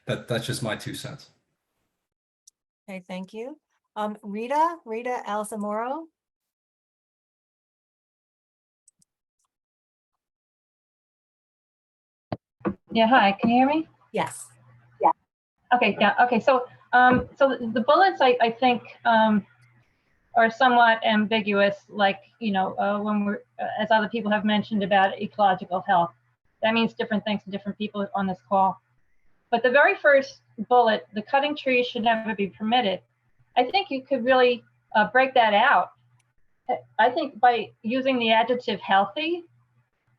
that's just my 2 cents. Okay, thank you. Rita Alzamoro. Yeah, hi, can you hear me? Yes. Okay, yeah, okay, so the bullets I think are somewhat ambiguous, like, when we're, as other people have mentioned about ecological health. That means different things to different people on this call. But the very first bullet, the cutting trees should never be permitted, I think you could really break that out. I think by using the adjective healthy,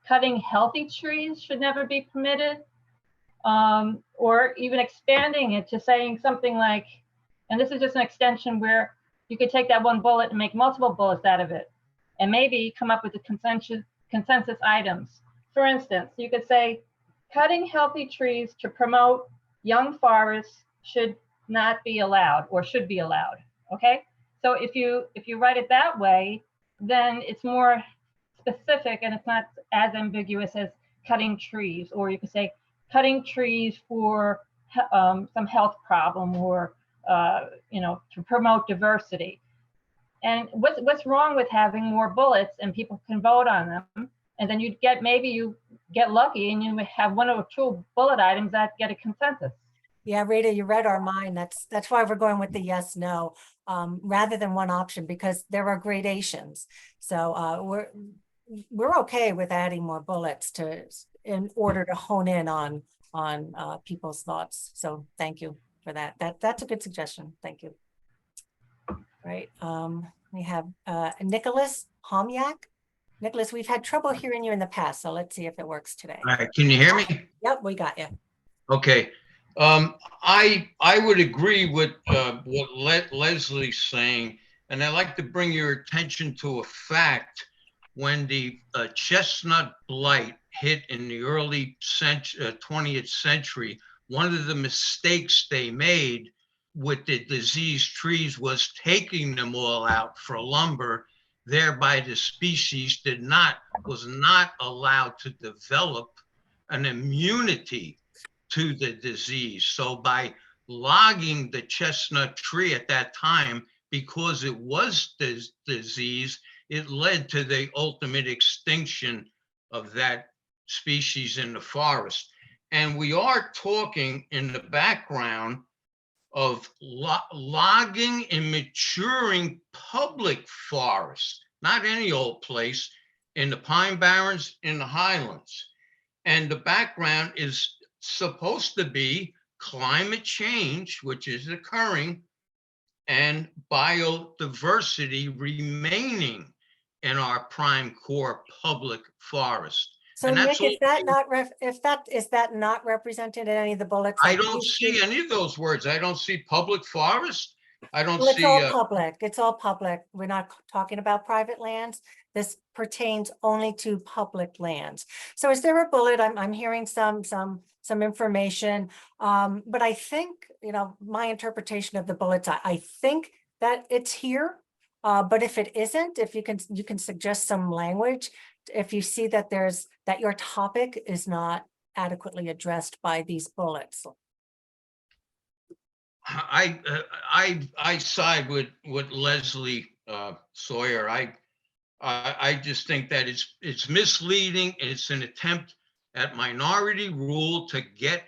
cutting healthy trees should never be permitted, or even expanding it to saying something like, and this is just an extension where you could take that one bullet and make multiple bullets out of it, and maybe come up with the consensus items. For instance, you could say, cutting healthy trees to promote young forests should not be allowed, or should be allowed, okay? So if you write it that way, then it's more specific and it's not as ambiguous as cutting trees. Or you could say cutting trees for some health problem, or to promote diversity. And what's wrong with having more bullets and people can vote on them, and then maybe you get lucky and you have one or two bullet items that get a consensus. Yeah, Rita, you read our mind. That's why we're going with the yes, no, rather than one option, because there are gradations. So we're okay with adding more bullets in order to hone in on people's thoughts. So thank you for that. That's a good suggestion. Thank you. Right. We have Nicholas Homyak. Nicholas, we've had trouble hearing you in the past, so let's see if it works today. All right, can you hear me? Yep, we got you. Okay. I would agree with what Leslie's saying, and I'd like to bring your attention to a fact. When the chestnut blight hit in the early 20th century, one of the mistakes they made with the diseased trees was taking them all out for lumber. Thereby the species was not allowed to develop an immunity to the disease. So by logging the chestnut tree at that time, because it was disease, it led to the ultimate extinction of that species in the forest. And we are talking in the background of logging and maturing public forests, not any old place, in the Pine Barrens, in the Highlands. And the background is supposed to be climate change, which is occurring, and biodiversity remaining in our prime core public forest. So and Nick, that's is that not represented in any of the bullets? I don't see any of those words. I don't see public forest. I don't Well, it's see, all public. It's all public. We're not talking about private lands. This pertains only to public lands. So is there a bullet? I'm hearing some information. But I think, my interpretation of the bullets, I think that it's here. But if it isn't, if you can suggest some language, if you see that that your topic is not adequately addressed by these bullets. I side with Leslie Sawyer. I just think that it's misleading. It's an attempt at minority rule to get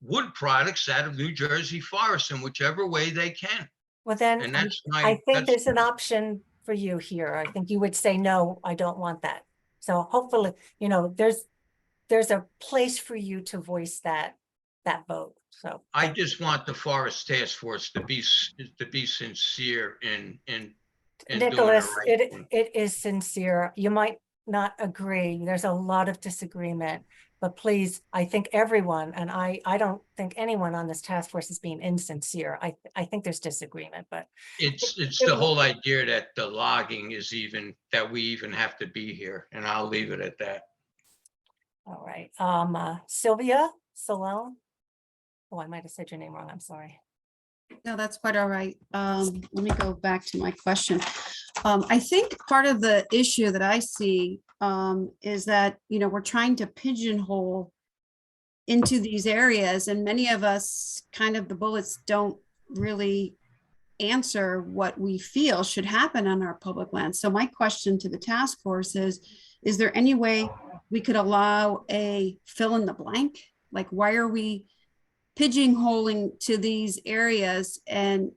wood products out of New Jersey forests in whichever way they can. Well, then And that's I think that's there's an option for you here. I think you would say, no, I don't want that. So hopefully, there's a place for you to voice that vote. So I just want the Forest Task Force to be sincere in doing the Nicholas, right thing. it is sincere. You might not agree. There's a lot of disagreement, but please, I think everyone, and I don't think anyone on this task force is being insincere. I think there's disagreement, but It's the whole idea that the logging is that we even have to be here, and I'll leave it at that. all right. Sylvia Salone. Oh, I might have said your name wrong. I'm sorry. No, that's quite all right. Let me go back to my question. I think part of the issue that I see is that, we're trying to pigeonhole into these areas, and many of us the bullets don't really answer what we feel should happen on our public land. So my question to the task force is there any way we could allow a fill in the blank? Like, why are we pigeonholing to these areas? And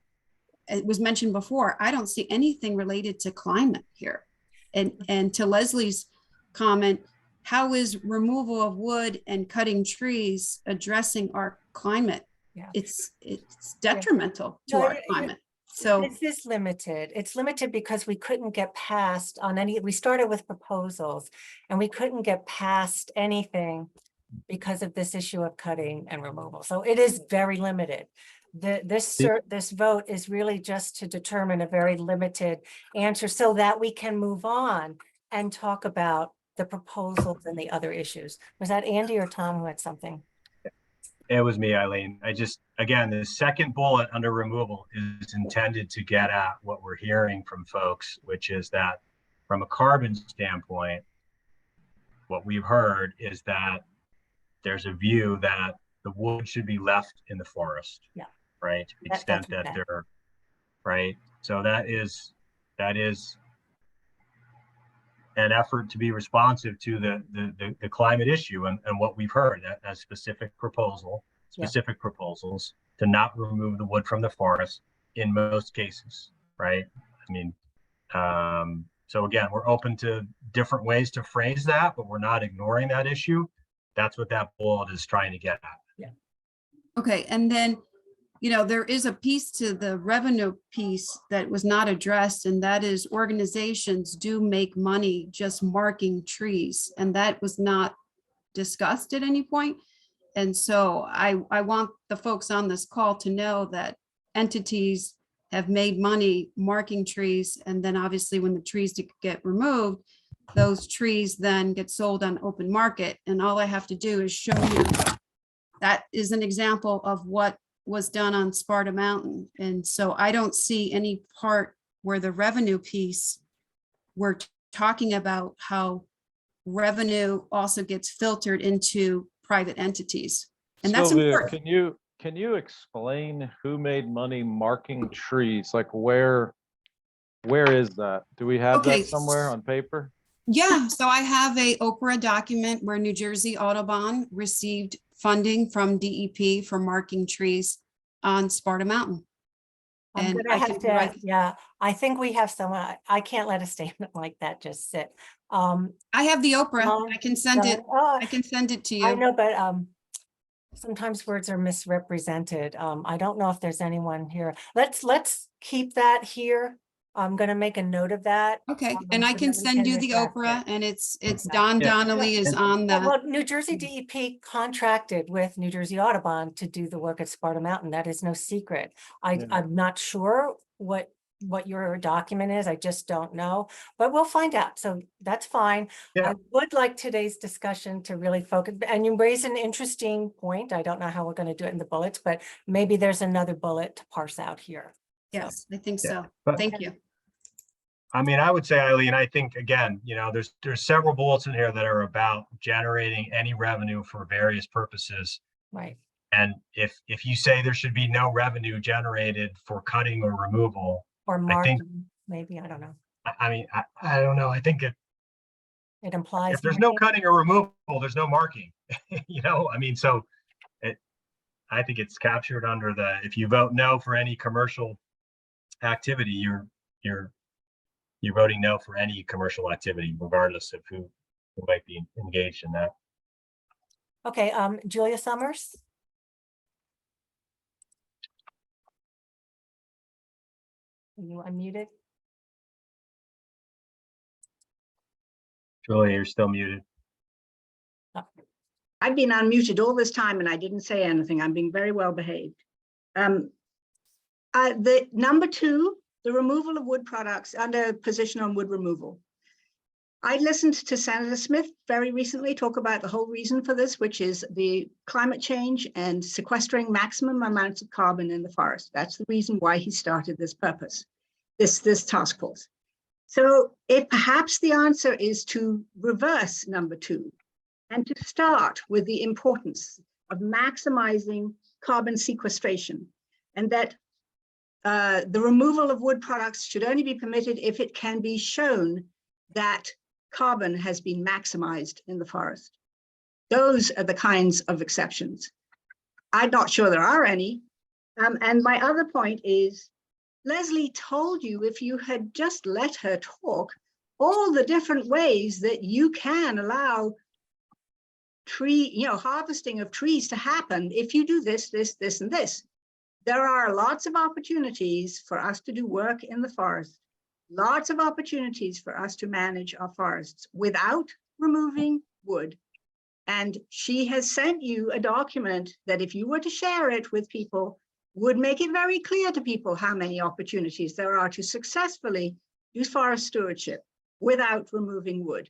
it was mentioned before, I don't see anything related to climate here. And to Leslie's comment, how is removal of wood and cutting trees addressing our climate? Yeah. It's detrimental to No, our climate. So this is limited. It's limited because we couldn't get past we started with proposals and we couldn't get past anything because of this issue of cutting and removal. So it is very limited. This vote is really just to determine a very limited answer so that we can move on and talk about the proposals and the other issues. Was that Andy or Tom who had something? It was me, Eileen. Again, the second bullet under removal is intended to get at what we're hearing from folks, which is that from a carbon standpoint, what we've heard is that there's a view that the wood should be left in the forest. Yeah. Right. To the extent that they're right. So that is an effort to be responsive to the climate issue and what we've heard as specific proposals to not remove the wood from the forest in most cases. Right. I mean, so again, we're open to different ways to phrase that, but we're not ignoring that issue. That's what that bullet is trying to get at. Yeah. okay, and then there is a piece to the revenue piece that was not addressed, and that is organizations do make money just marking trees, and that was not discussed at any point. And so I want the folks on this call to know that entities have made money marking trees, and then obviously when the trees get removed, those trees then get sold on open market, and all I have to do is show you that is an example of what was done on Sparta Mountain. And so I don't see any part where the revenue piece, we're talking about how revenue also gets filtered into private entities. And that's Sylvia, important. can you explain who made money marking trees? Like where is that? Do we have Okay. that somewhere on paper? Yeah, so I have a Oprah document where New Jersey Audubon received funding from DEP for marking trees on Sparta Mountain. I'm And gonna I have can to, provide- yeah, I think we have someone, I can't let a statement like that just sit. I have the Oprah. I can send it. Oh, I can send it to you. I know, but sometimes words are misrepresented. I don't know if there's anyone here. Let's keep that here I'm gonna make a note of that. Okay, and I so can that we send you the address Oprah, it. and it's Yeah. Don Yeah. Donnelly is And- on Well, that. well, New Jersey DEP contracted with New Jersey Audubon to do the work at Sparta Mountain. That is no secret. Yeah. I'm not sure what your document is. I just don't know, but we'll find out. So that's fine. Yeah. I would like today's discussion to really focus, and you raise an interesting point. I don't know how we're going to do it in the bullets, but maybe there's another bullet to parse out here. So, Yes, I think Yeah, so. but- Thank you. I mean, I would say, Eileen, I think, again, there's several bullets in here that are about generating any revenue for various purposes. right. And if you say there should be no revenue generated for cutting or removal, Or I think, marking, maybe, I don't know. I mean, I don't know. I think It implies. if there's no marking. cutting or removal, there's no marking, I mean, so I think it's captured under if you vote no for any commercial activity, you're voting no for any commercial activity, regardless of who might be engaged in that. Okay, Julia Summers. Are you unmuted? Julia, you're still muted. I've been unmuted all this time and I didn't say anything. I'm being very well behaved. The number 2, the removal of wood products under position on wood removal. I listened to Senator Smith very recently talk about the whole reason for this, which is the climate change and sequestering maximum amounts of carbon in the forest. That's the reason why he started this this task force. So if perhaps the answer is to reverse number 2 and to start with the importance of maximizing carbon sequestration, and that the removal of wood products should only be permitted if it can be shown that carbon has been maximized in the forest. Those are the kinds of exceptions. I'm not sure there are any. And my other point is, Leslie told you, if you had just let her talk, all the different ways that you can allow harvesting of trees to happen if you do this, this, this, and this. There are lots of opportunities for us to do work in the forest, lots of opportunities for us to manage our forests without removing wood. And she has sent you a document that, if you were to share it with people, would make it very clear to people how many opportunities there are to successfully use forest stewardship without removing wood.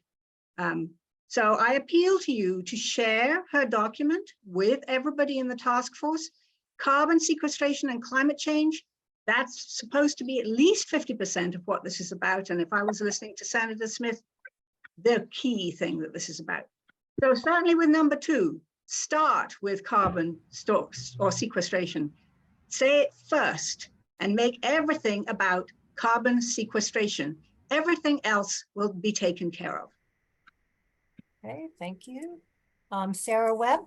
So I appeal to you to share her document with everybody in the task force. Carbon sequestration and climate change, that's supposed to be at least 50% of what this is about. And if I was listening to Senator Smith, the key thing that this is about. So certainly with number 2, start with carbon stocks or sequestration. Say it first and make everything about carbon sequestration. Everything else will be taken care of. Okay, thank you. Sarah Webb.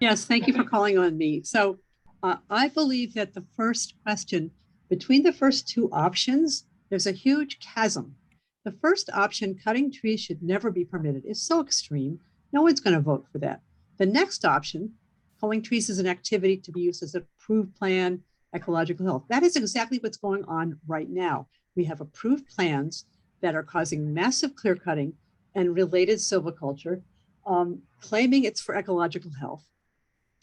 Yes, thank you for calling on me. So I believe that the first question, between the first 2 options, there's a huge chasm. The first option, cutting trees should never be permitted, is so extreme. No one's going to vote for that. The next option, culling trees as an activity to be used as an approved plan, ecological health. That is exactly what's going on right now. We have approved plans that are causing massive clear cutting and related silviculture, claiming it's for ecological health.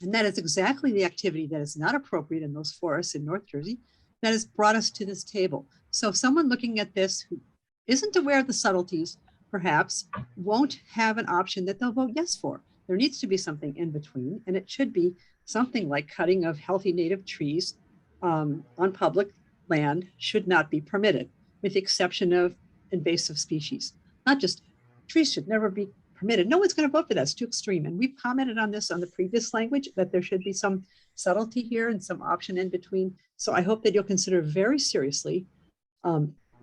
And that is exactly the activity that is not appropriate in those forests in North Jersey that has brought us to this table. So someone looking at this who isn't aware of the subtleties, perhaps won't have an option that they'll vote yes for. There needs to be something in between, and it should be something like cutting of healthy native trees on public land should not be permitted, with the exception of invasive species. Not just trees should never be permitted. No one's going to vote for that. It's too extreme. And we've commented on this on the previous language, that there should be some subtlety here and some option in between. So I hope that you'll consider very seriously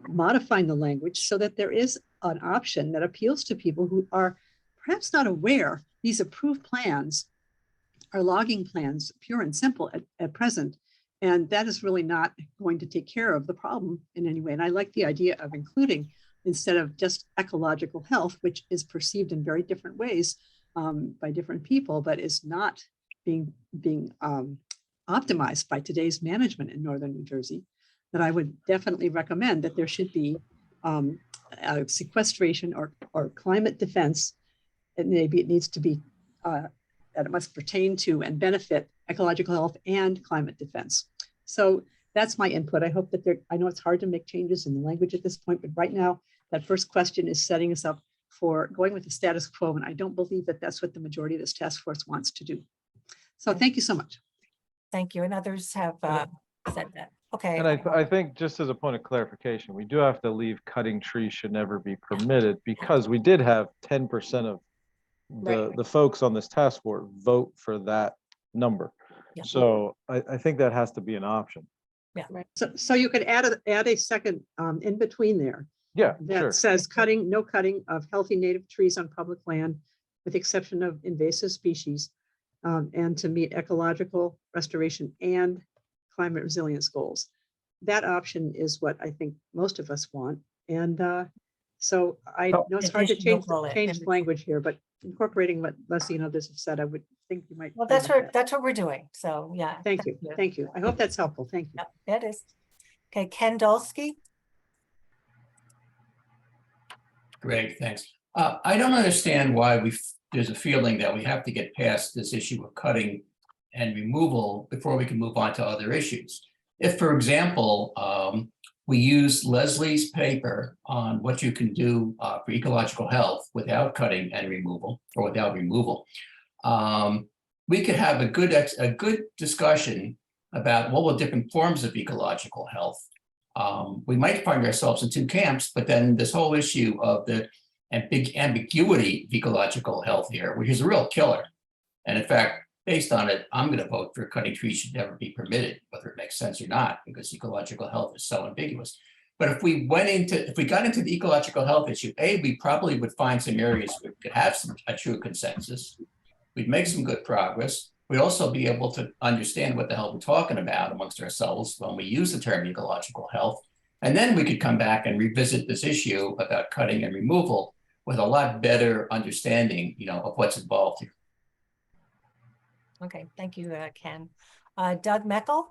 modifying the language so that there is an option that appeals to people who are perhaps not aware these approved plans are logging plans, pure and simple at present. And that is really not going to take care of the problem in any way. And I like the idea of including, instead of just ecological health, which is perceived in very different ways by different people, but is not being optimized by today's management in Northern New Jersey, that I would definitely recommend that there should be a sequestration or climate defense. And maybe it needs to be, that it must pertain to and benefit ecological health and climate defense. So that's my input. I hope that I know it's hard to make changes in the language at this point, but right now, that first question is setting us up for going with the status quo. And I don't believe that that's what the majority of this task force wants to do. So thank you so much. Thank you. And others have said that. Okay. And I think just as a point of clarification, we do have to leave cutting trees should never be permitted, because we did have 10% of the folks on this task force vote for that number. Yeah. So I think that has to be an option. Yeah. Right. So you could add a second in between there. Yeah, That sure. says no cutting of healthy native trees on public land, with the exception of invasive species, and to meet ecological restoration and climate resilience goals. That option is what I think most of us want. And so I know it's hard to change the language here, but incorporating what Leslie and others have said, I would think you might. Well, that's what we're doing. So yeah. Thank you. Thank you. I hope that's helpful. Thank you. Yeah, it is. Okay, Ken Dolsky. Great, thanks. I don't understand why there's a feeling that we have to get past this issue of cutting and removal before we can move on to other issues. If, for example, we use Leslie's paper on what you can do for ecological health without cutting and removal, or without removal, we could have a good discussion about what were different forms of ecological health. We might find ourselves in two camps, but then this whole issue of the big ambiguity of ecological health here, which is a real killer. And in fact, based on it, I'm going to vote for cutting trees should never be permitted, whether it makes sense or not, because ecological health is so ambiguous. But if we got into the ecological health issue, we probably would find some areas where we could have a true consensus. We'd make some good progress. We'd also be able to understand what the hell we're talking about amongst ourselves when we use the term ecological health. And then we could come back and revisit this issue about cutting and removal with a lot better understanding, of what's involved here. Okay, thank you, Ken. Doug Meckel.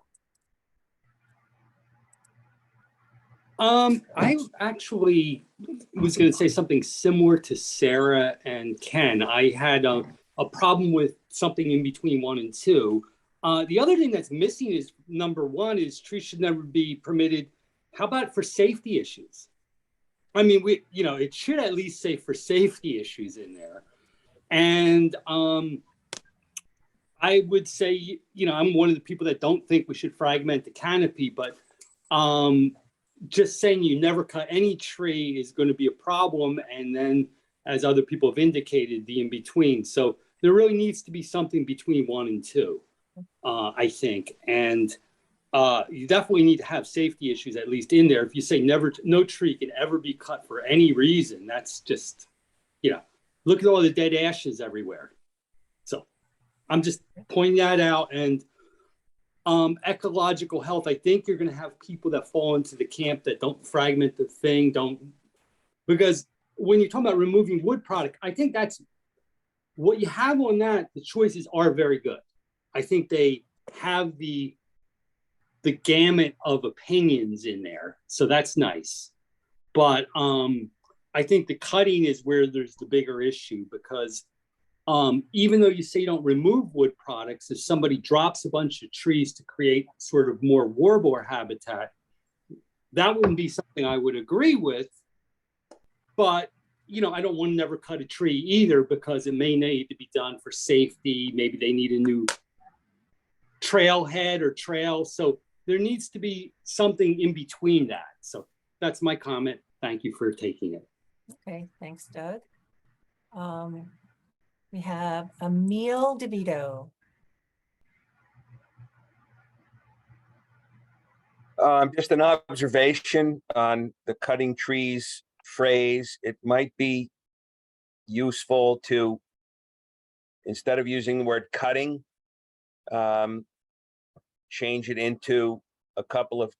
I actually was going to say something similar to Sarah and Ken. I had a problem with something in between 1 and 2. The other thing that's missing is number 1 is trees should never be permitted. How about for safety issues? I mean, it should at least say for safety issues in there. And I would say, I'm one of the people that don't think we should fragment the canopy, but just saying you never cut any tree is going to be a problem. And then, as other people have indicated, the in-between. So there really needs to be something between 1 and 2, I think. And you definitely need to have safety issues at least in there. If you say no tree can ever be cut for any reason, that's just, look at all the dead ashes everywhere. So I'm just pointing that out. And ecological health, I think you're going to have people that fall into the camp that don't fragment the thing, because when you're talking about removing wood product, I think that's what you have on that. The choices are very good. I think they have the gamut of opinions in there. So that's nice. But I think the cutting is where there's the bigger issue, because even though you say don't remove wood products, if somebody drops a bunch of trees to create sort of more warbler habitat, that wouldn't be something I would agree with. But, I don't want to never cut a tree either, because it may need to be done for safety. Maybe they need a new trailhead or trail. So there needs to be something in between that. So that's my comment. Thank you for taking it. Okay, thanks, Doug. We have Emil DeVito. Just an observation on the cutting trees phrase. It might be useful to, instead of using the word cutting, change it into a couple of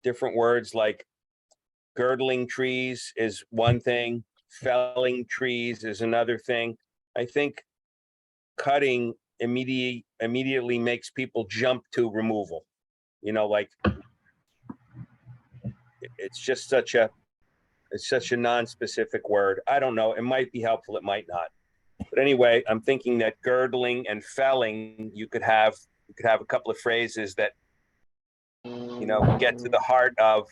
different words, like girdling trees is one thing, felling trees is another thing. I think cutting immediately makes people jump to removal. You know, like it's just such a non-specific word. I don't know. It might be helpful. It might not. But anyway, I'm thinking that girdling and felling, you could have a couple of phrases that, you know, get to the heart of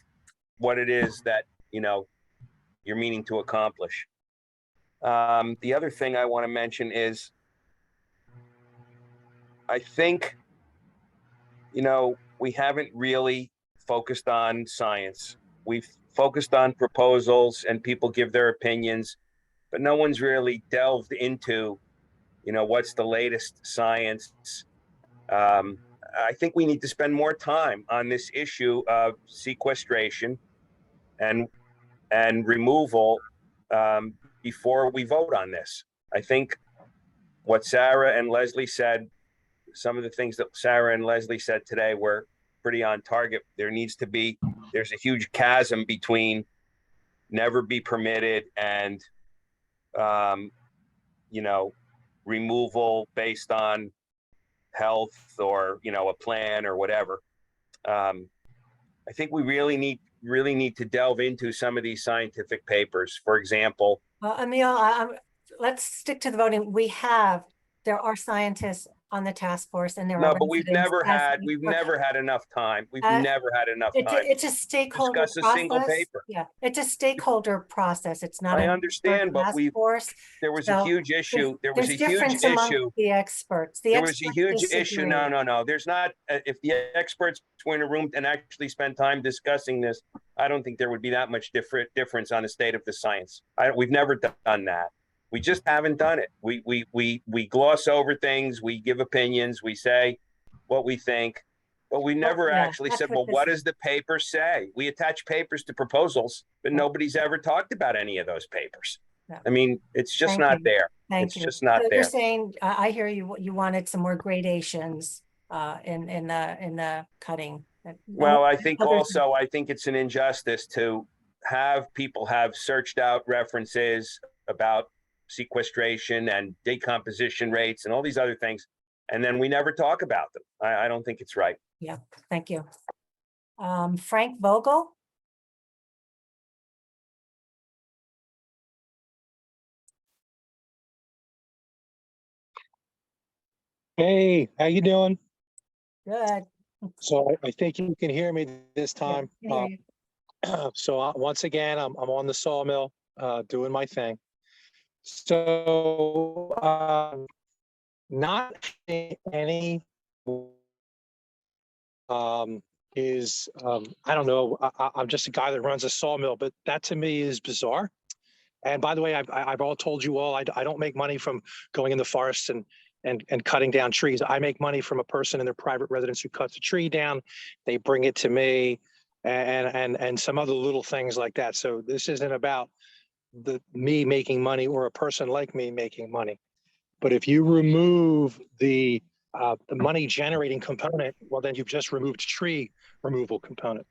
what it is that, you know, you're meaning to accomplish. The other thing I want to mention is, I think, you know, we haven't really focused on science. We've focused on proposals and people give their opinions, but no one's really delved into, you know, what's the latest science. I think we need to spend more time on this issue of sequestration and removal before we vote on this. I think what Sarah and Leslie said, some of the things that Sarah and Leslie said today were pretty on target. There's a huge chasm between never be permitted and, you know, removal based on health or, you know, a plan or whatever. I think we really need to delve into some of these scientific papers. For example, Emil, let's stick to the voting. There are scientists on the task force, and there are. no, but we've never had enough time. We've never had enough time. It's a stakeholder discuss a process. single paper. Yeah, it's a stakeholder process. It's not. I understand, but there was a huge issue. There was a huge issue. The experts. There was a huge issue. No. There's not. If the experts were in a room and actually spent time discussing this, I don't think there would be that much difference on the state of the science. We've never done that. We just haven't done it. We gloss over things. We give opinions. We say what we think, but we never actually said, well, what does the paper say? We attach papers to proposals, but nobody's ever talked about any of those papers. Yeah. I mean, it's just not there. It's just not there. You're saying, I hear you. You wanted some more gradations in the cutting. Well, I think also, I think it's an injustice to have people have searched out references about sequestration and decomposition rates and all these other things, and then we never talk about them. I don't think it's right. Yeah, thank you. Frank Vogel. Hey, how you doing? Good. So I think you can hear me this time. So once again, I'm on the sawmill doing my thing. So not any I don't know. I'm just a guy that runs a sawmill, but that to me is bizarre. And by the way, I've all told you all, I don't make money from going in the forest and cutting down trees. I make money from a person in their private residence who cuts a tree down. They bring it to me and some other little things like that. So this isn't about me making money or a person like me making money. But if you remove the money generating component, well, then you've just removed tree removal component.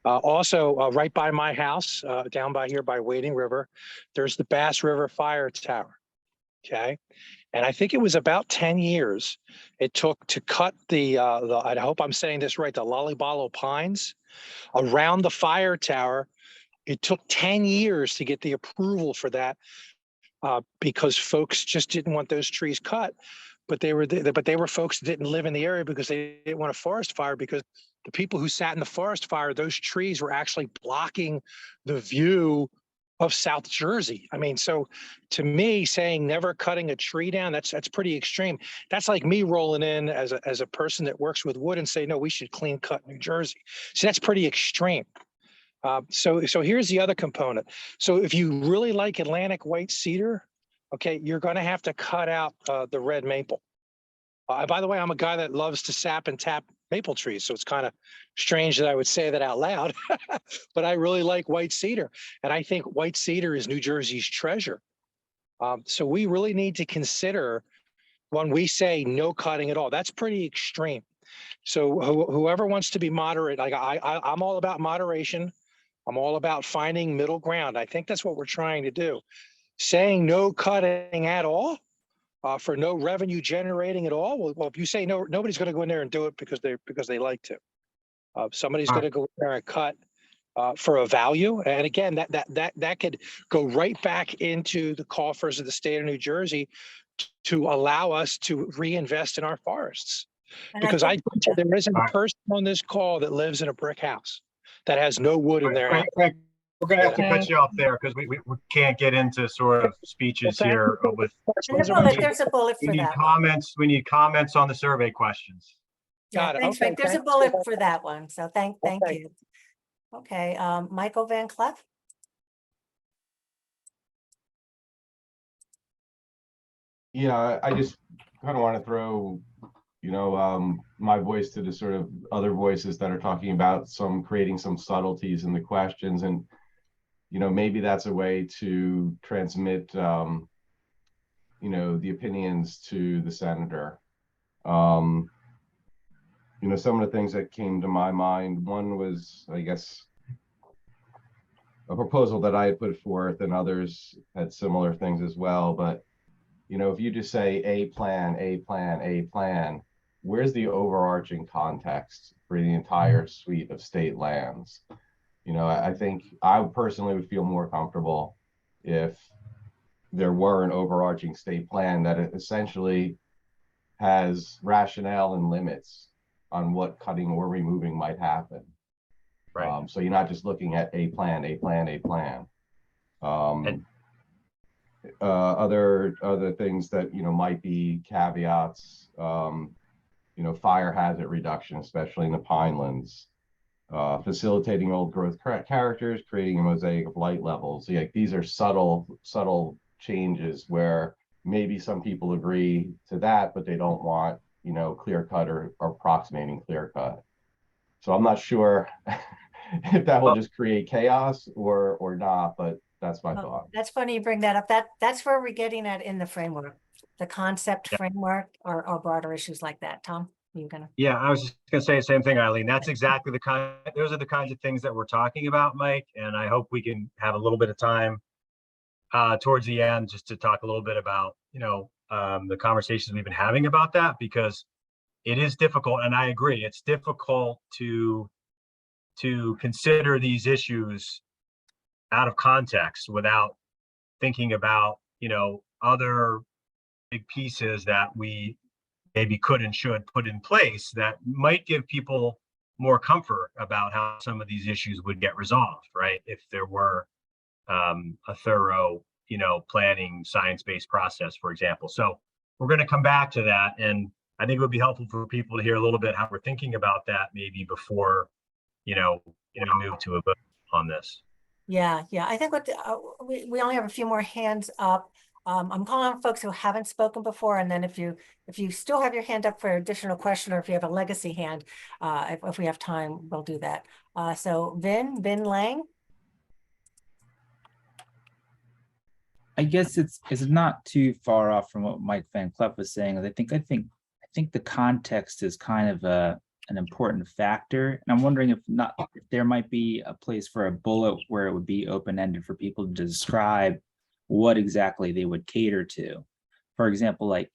Also, right by my house, down by here by Wading River, there's the Bass River Fire Tower. Okay. And I think it was about 10 years it took to cut the I hope I'm saying this right, the Lollybalo pines around the fire tower. It took 10 years to get the approval for that because folks just didn't want those trees cut. But they were folks that didn't live in the area because they didn't want a forest fire, because the people who sat in the forest fire, those trees were actually blocking the view of South Jersey. I mean, so to me, saying never cutting a tree down, that's pretty extreme. That's like me rolling in as a person that works with wood and say, no, we should clean cut New Jersey. So that's pretty extreme. So here's the other component. So if you really like Atlantic white cedar, okay, you're going to have to cut out the red maple. By the way, I'm a guy that loves to sap and tap maple trees, so it's kind of strange that I would say that out loud, but I really like white cedar, and I think white cedar is New Jersey's treasure. So we really need to consider when we say no cutting at all. That's pretty extreme. So whoever wants to be moderate, like I'm all about moderation. I'm all about finding middle ground. I think that's what we're trying to do. Saying no cutting at all, for no revenue generating at all. Well, if you say no, nobody's going to go in there and do it because they like to. Somebody's going to go in there and cut for a value, and again, that could go right back into the coffers of the state of New Jersey to allow us to reinvest in our forests. And Because I think- bet you there isn't a person on this call that lives in a brick house that has no wood in their house. Frank, we're gonna have to Okay. cut you off there because we can't get into sort of speeches here with. There's a bullet- there's a bullet We for need that one. comments, we need comments on the survey questions. Yeah, Got it. thanks, Okay, Frank. There's a thanks. bullet for that one. So thank Okay. you. Okay, Michael Van Cleef. Yeah, I just kind of want to throw, my voice to the sort of other voices that are talking about creating some subtleties in the questions. And, maybe that's a way to transmit, the opinions to the senator. Some of the things that came to my mind, one was, I guess, a proposal that I had put forth, and others had similar things as well. But if you just say a plan, where's the overarching context for the entire suite of state lands? I think I personally would feel more comfortable if there were an overarching state plan that essentially has rationale and limits on what cutting or removing might happen. Right. So you're not just looking at a plan. Other things that might be caveats, fire hazard reduction, especially in the pinelands, facilitating old growth characters, creating a mosaic of light levels. These are subtle changes where maybe some people agree to that, but they don't want clear cut or approximating clear cut. So I'm not sure if that will just create chaos or not, but that's my thought. That's funny you bring that up. That's where we're getting at in the framework, the concept framework or broader issues like that. Tom, you gonna? Yeah, I was just gonna say the same thing, Eileen. That's exactly those are the kinds of things that we're talking about, Mike. And I hope we can have a little bit of time towards the end just to talk a little bit about, the conversations we've been having about that, because it is difficult. And I agree, it's difficult to consider these issues out of context without thinking about, other big pieces that we maybe could and should put in place that might give people more comfort about how some of these issues would get resolved, right? If there were a thorough, planning science-based process, for example. So we're going to come back to that. And I think it would be helpful for people to hear a little bit how we're thinking about that maybe before, move to a vote on this. Yeah. I think we only have a few more hands up. I'm calling on folks who haven't spoken before, and then if you still have your hand up for additional question, or if you have a legacy hand, if we have time, we'll do that. So Vin Lang. I guess it's not too far off from what Mike Van Cleef was saying. I think the context is kind of an important factor. And I'm wondering if there might be a place for a bullet where it would be open-ended for people to describe what exactly they would cater to. For example, like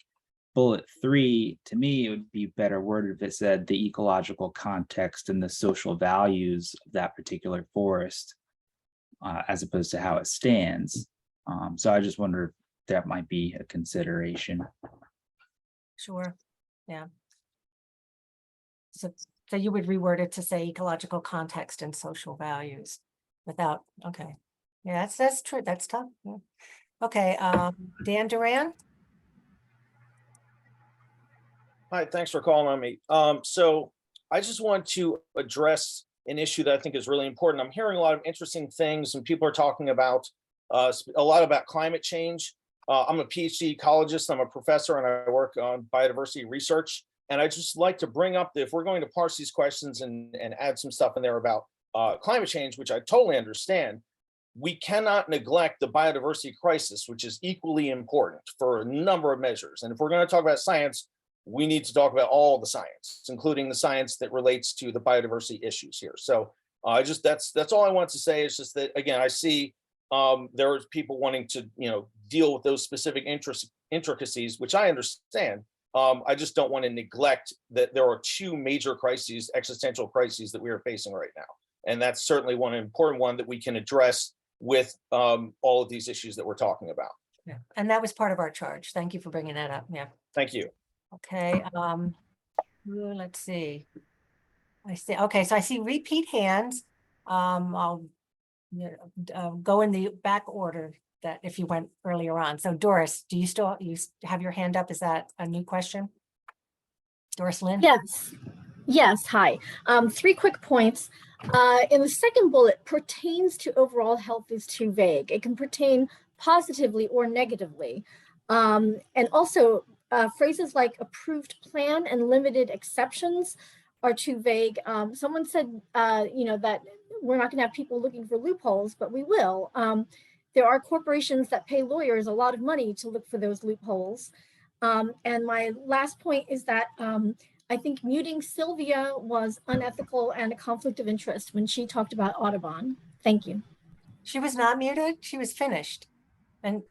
bullet 3, to me, it would be better worded if it said the ecological context and the social values of that particular forest, as opposed to how it stands. So I just wonder if that might be a consideration. Sure. Yeah. So you would reword it to say ecological context and social values without, okay. Yeah, that's true. That's tough. Yeah. Okay, Dan Duran. Hi, thanks for calling on me. So I just want to address an issue that I think is really important. I'm hearing a lot of interesting things, and people are talking about a lot about climate change. I'm a PhD ecologist. I'm a professor, and I work on biodiversity research. And I just like to bring up that if we're going to parse these questions and add some stuff in there about climate change, which I totally understand, we cannot neglect the biodiversity crisis, which is equally important for a number of measures. And if we're going to talk about science, we need to talk about all the science, including the science that relates to the biodiversity issues here. So that's all I want to say. Is just that, again, I see there are people wanting to deal with those specific intricacies, which I understand. I just don't want to neglect that there are two major crises, existential crises that we are facing right now. And that's certainly one important one that we can address with all of these issues that we're talking about. Yeah, and that was part of our charge. Thank you for bringing that up. Yeah. Thank you. Okay, let's see. I see, okay, so I see repeat hands. I'll go in the back order that if you went earlier on. So Doris, do you still, have your hand up? Is that a new question? Doris Lynn? Yes. Yes, hi. 3 quick points. In the second bullet, pertains to overall health is too vague. It can pertain positively or negatively. And also phrases like approved plan and limited exceptions are too vague. Someone said, that we're not going to have people looking for loopholes, but we will. There are corporations that pay lawyers a lot of money to look for those loopholes. And my last point is that I think muting Sylvia was unethical and a conflict of interest when she talked about Audubon. Thank you. She was not muted. She was finished. And,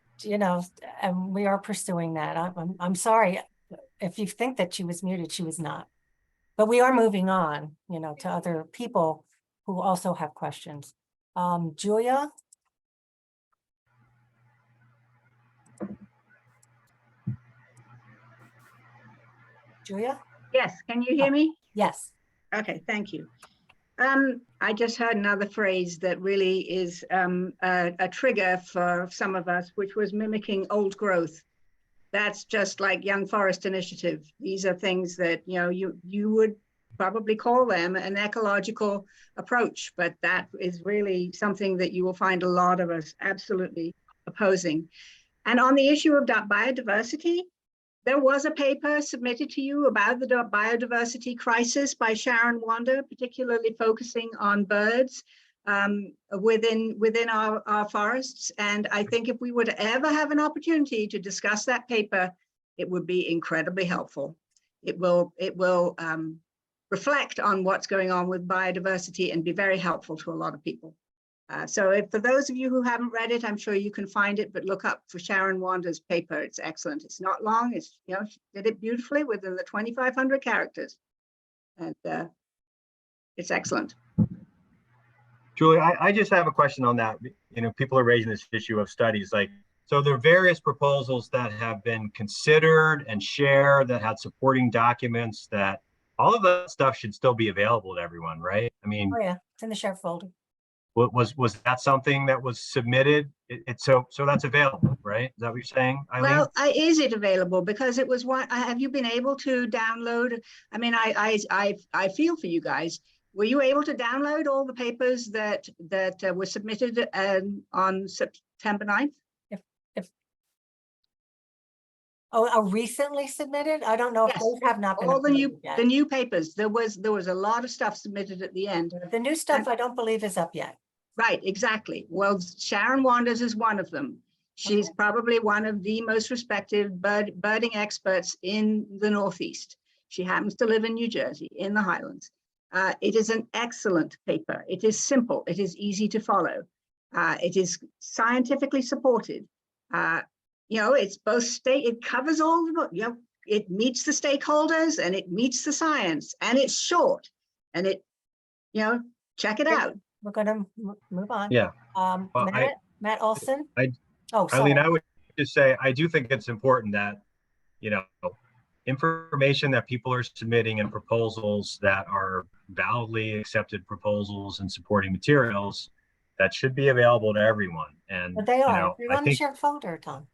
and we are pursuing that. I'm sorry if you think that she was muted, she was not. But we are moving on, to other people who also have questions. Julia? Julia? Yes, can you hear me? Yes. Okay, thank you. I just heard another phrase that really is a trigger for some of us, which was mimicking old growth. That's just like Young Forest Initiative. These are things that, you would probably call them an ecological approach, but that is really something that you will find a lot of us absolutely opposing. And on the issue of biodiversity, there was a paper submitted to you about the biodiversity crisis by Sharon Wander, particularly focusing on birds within our forests. And I think if we would ever have an opportunity to discuss that paper, it would be incredibly helpful. It will reflect on what's going on with biodiversity and be very helpful to a lot of people. So for those of you who haven't read it, I'm sure you can find it, but look up for Sharon Wander's paper. It's excellent. It's not long. It's, she did it beautifully within the 2,500 characters. And it's excellent. Julie, I just have a question on that. People are raising this issue of studies. So there are various proposals that have been considered and shared that had supporting documents that all of that stuff should still be available to everyone, right? I mean, oh yeah, it's in the share folder. Was that something that was submitted? So that's available, right? Is that what you're saying, Eileen? Well, is it available? Because it was one. Have you been able to download? I mean, I feel for you guys. Were you able to download all the papers that were submitted on September 9th? Oh, recently submitted? I don't know if those have not been all the uploaded new papers. There was a lot of stuff submitted at the end. The new stuff I don't believe is up yet. Right, exactly. Well, Sharon Wanders is one of them. She's probably one of the most respected birding experts in the Northeast. She happens to live in New Jersey, in the Highlands. It is an excellent paper. It is simple. It is easy to follow. It is scientifically supported. It's both it covers all the, it meets the stakeholders and it meets the science, and it's short, and it, check it out. We're gonna move on. Yeah. Well, Matt Olson. Eileen, I would just say, I do think it's important that, information that people are submitting and proposals that are validly accepted proposals and supporting materials that should be available to everyone. And but they are. They're on the shared folder, Tom.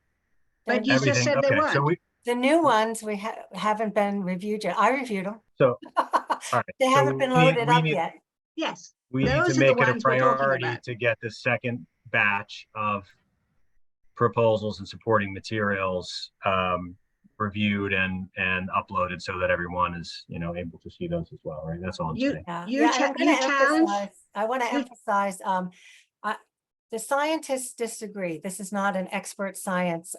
But you just said they weren't. So the new ones we haven't been reviewed yet. I reviewed them. So all right, they haven't been loaded up yet. Yes. We need to make it a priority to get the second batch of proposals and supporting materials reviewed and uploaded so that everyone is able to see those as well, right? That's all I'm saying. I want to emphasize the scientists disagree. This is not an expert science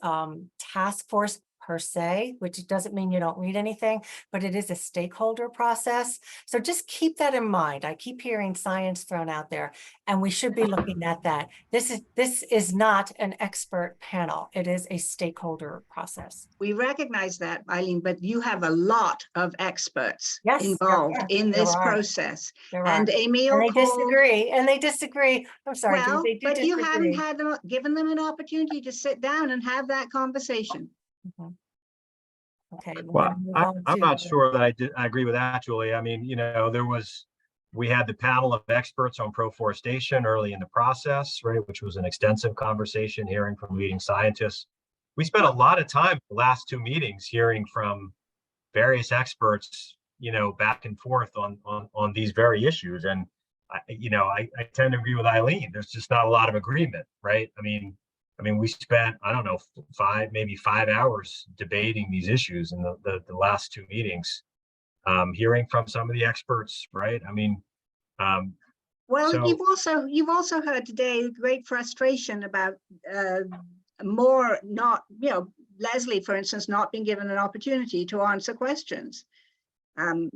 task force. per se, which doesn't mean you don't read anything, but it is a stakeholder process. So just keep that in mind. I keep hearing science thrown out there, and we should be looking at that. This is not an expert panel. It is a stakeholder process. We recognize that, Eileen, but you have a lot of experts Yes, involved in there this are. process. There And are. Emil And they called, disagree, and they disagree. I'm sorry, Dee, well, they do but you haven't disagree. given them an opportunity to sit down and have that conversation. Mhm. Okay. we're Well, gonna move I'm on not to- sure that I agree with that, Julie. I mean, we had the panel of experts on proforestation early in the process, right, which was an extensive conversation, hearing from leading scientists. We spent a lot of time the last two meetings hearing from various experts, back and forth on these very issues. And I tend to agree with Eileen. There's just not a lot of agreement, right? I mean, we spent, I don't know, maybe 5 hours debating these issues in the last two meetings, hearing from some of the experts, right? I mean, Well, so you've also heard today great frustration about more not, Leslie, for instance, not being given an opportunity to answer questions. And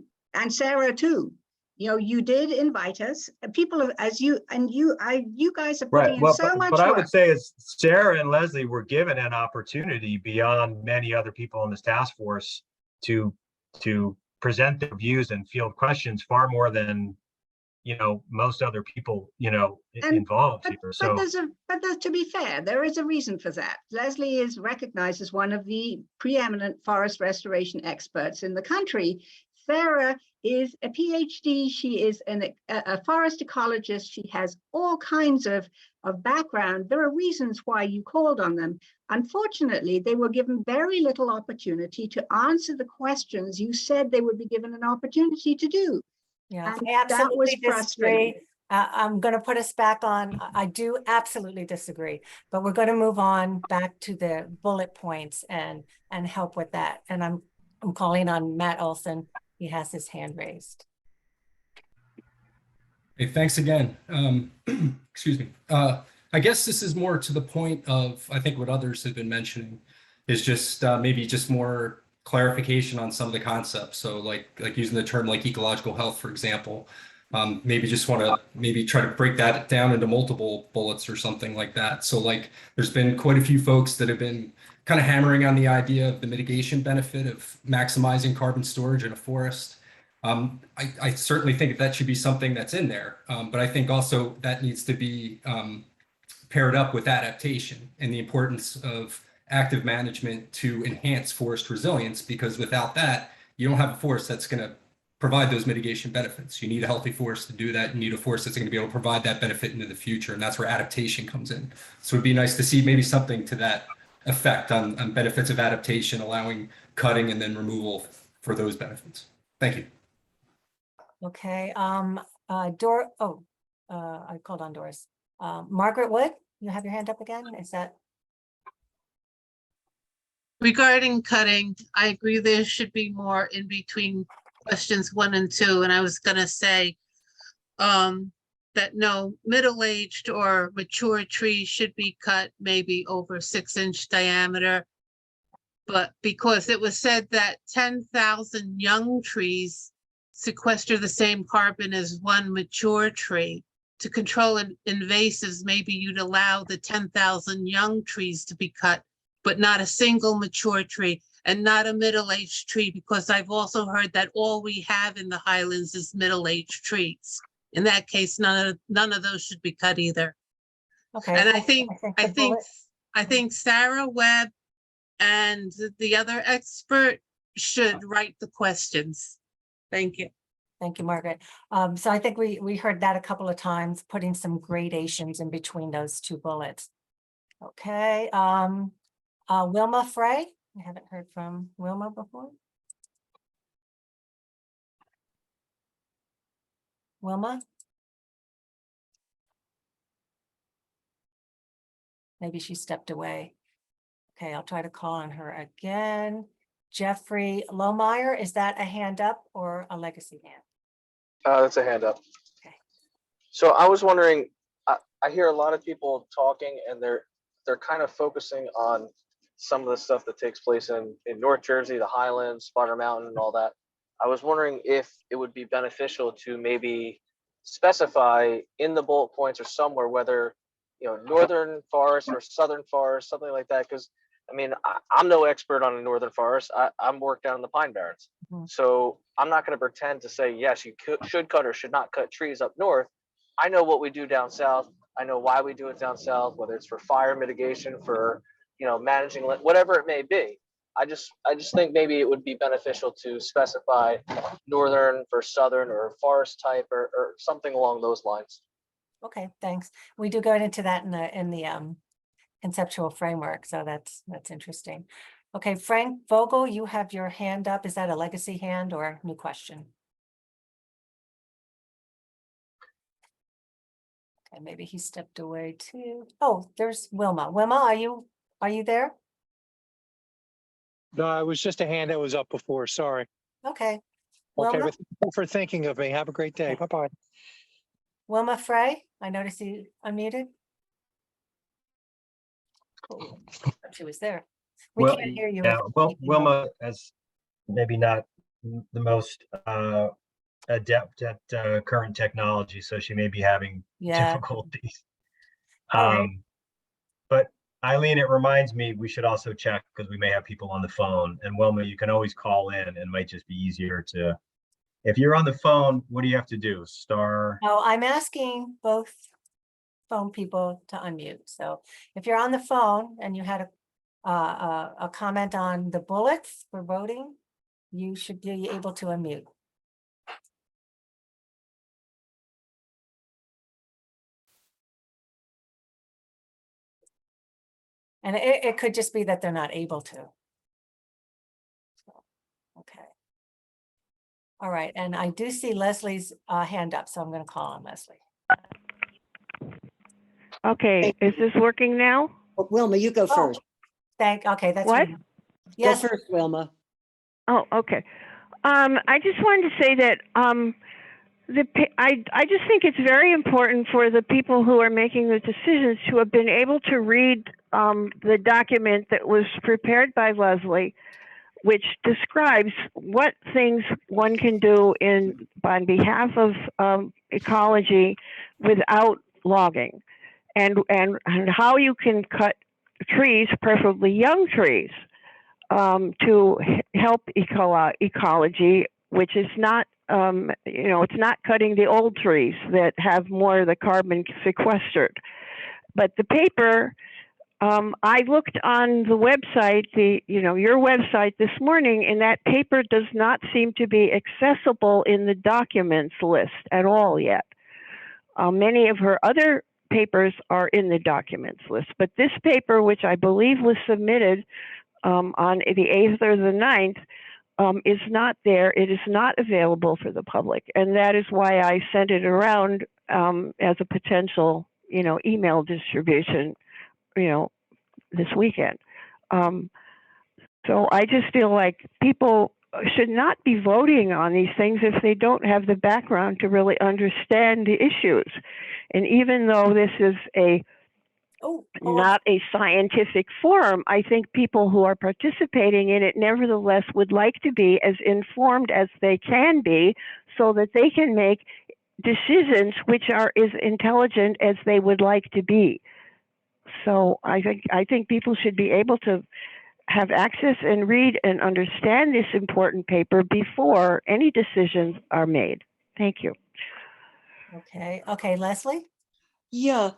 Sarah too. You did invite us. People as you guys are putting in so much but I would work. say is Sarah and Leslie were given an opportunity beyond many other people in this task force to present their views and field questions far more than most other people involved here. So But to be fair, there is a reason for that. Leslie is recognized as one of the preeminent forest restoration experts in the country. Sarah is a PhD. She is a forest ecologist. She has all kinds of background. There are reasons why you called on them. Unfortunately, they were given very little opportunity to answer the questions you said they would be given an opportunity to do. Yeah, And I that was absolutely frustrating. disagree. I'm going to put us back on. I do absolutely disagree, but we're going to move on back to the bullet points and help with that. And I'm calling on Matt Olson. He has his hand raised. Hey, thanks again. Excuse me. I guess this is more to the point of, I think what others have been mentioning is just maybe just more clarification on some of the concepts. So like using the term like ecological health, for example, maybe just want to maybe try to break that down into multiple bullets or something like that. So like there's been quite a few folks that have been kind of hammering on the idea of the mitigation benefit of maximizing carbon storage in a forest. I certainly think that should be something that's in there, but I think also that needs to be paired up with adaptation and the importance of active management to enhance forest resilience, because without that, you don't have a forest that's going to provide those mitigation benefits. You need a healthy forest to do that. You need a forest that's going to be able to provide that benefit into the future, and that's where adaptation comes in. So it'd be nice to see maybe something to that effect on benefits of adaptation, allowing cutting and then removal for those benefits. Thank you. Okay, I called on Doris. Margaret Wood, you have your hand up again? Is that? Regarding cutting, I agree there should be more in between questions 1 and 2. And I was gonna say that no middle-aged or mature trees should be cut maybe over 6-inch diameter. But because it was said that 10,000 young trees sequester the same carbon as one mature tree. To control invasives, maybe you'd allow the 10,000 young trees to be cut, but not a single mature tree and not a middle-aged tree, because I've also heard that all we have in the Highlands is middle-aged trees. In that case, none of those should be cut either. Okay. And I think Sarah Webb and the other expert should write the questions. Thank you. Thank you, Margaret. So I think we heard that a couple of times, putting some gradations in between those two bullets. Okay, Wilma Frey. I haven't heard from Wilma before. Wilma? Maybe she stepped away. Okay, I'll try to call on her again. Jeffrey Lohmeyer, is that a hand up or a legacy hand? That's a hand up. Okay. So I was wondering, I hear a lot of people talking and they're kind of focusing on some of the stuff that takes place in North Jersey, the Highlands, Spider Mountain, and all that. I was wondering if it would be beneficial to maybe specify in the bullet points or somewhere whether, northern forest or southern forest, something like that. Because I mean, I'm no expert on a northern forest. I'm worked down in the Pine Barrens. So I'm not going to pretend to say, yes, you should cut or should not cut trees up north. I know what we do down south. I know why we do it down south, whether it's for fire mitigation, for, managing, whatever it may be. I just think maybe it would be beneficial to specify northern for southern or forest type or something along those lines. Okay, thanks. We do go into that in the conceptual framework, so that's interesting. Okay, Frank Vogel, you have your hand up. Is that a legacy hand or a new question? Okay, maybe he stepped away too. Oh, there's Wilma. Wilma, are you there? No, it was just a hand that was up before. Sorry. Okay. Okay, Wilma, thank you for thinking of me. Have a great day. Bye-bye. Wilma Frey, I noticed you unmuted. Oh, she was there. We Well, can't hear you. yeah, well, Wilma, as maybe not the most adept at current technology, so she may be having difficulties. Right. But Eileen, it reminds me we should also check because we may have people on the phone. And Wilma, you can always call in, and it might just be easier to. If you're on the phone, what do you have to do? Star. Oh, I'm asking both phone people to unmute. So if you're on the phone and you had a comment on the bullets for voting, you should be able to unmute. And it could just be that they're not able to. So, okay. All right, and I do see Leslie's hand up, so I'm going to call on Leslie. Okay, is this working now? Oh, Wilma, you go first. Okay, that's what? Wilma. Yes. Go first, Wilma. Oh, okay. I just wanted to say that I just think it's very important for the people who are making the decisions to have been able to read the document that was prepared by Leslie, which describes what things one can do on behalf of ecology without logging, and how you can cut trees, preferably young trees, to help ecology, which is not, it's not cutting the old trees that have more of the carbon sequestered. But the paper, I looked on the website, your website this morning, and that paper does not seem to be accessible in the documents list at all yet. Many of her other papers are in the documents list, but this paper, which I believe was submitted on the 8th or the 9th, is not there. It is not available for the public. And that is why I sent it around as a potential, email distribution, this weekend. So I just feel like people should not be voting on these things if they don't have the background to really understand the issues. And even though this is not a scientific forum, I think people who are participating in it nevertheless would like to be as informed as they can be so that they can make decisions which are as intelligent as they would like to be. So I think people should be able to have access and read and understand this important paper before any decisions are made. Thank you. Okay, Leslie? Yeah,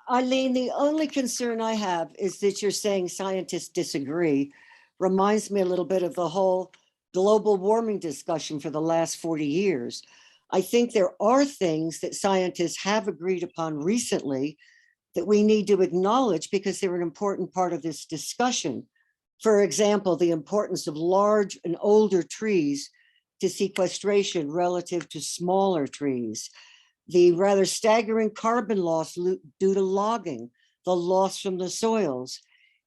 Eileen, the only concern I have is that you're saying scientists disagree. Reminds me a little bit of the whole global warming discussion for the last 40 years. I think there are things that scientists have agreed upon recently that we need to acknowledge because they're an important part of this discussion. For example, the importance of large and older trees to sequestration relative to smaller trees, the rather staggering carbon loss due to logging, the loss from the soils,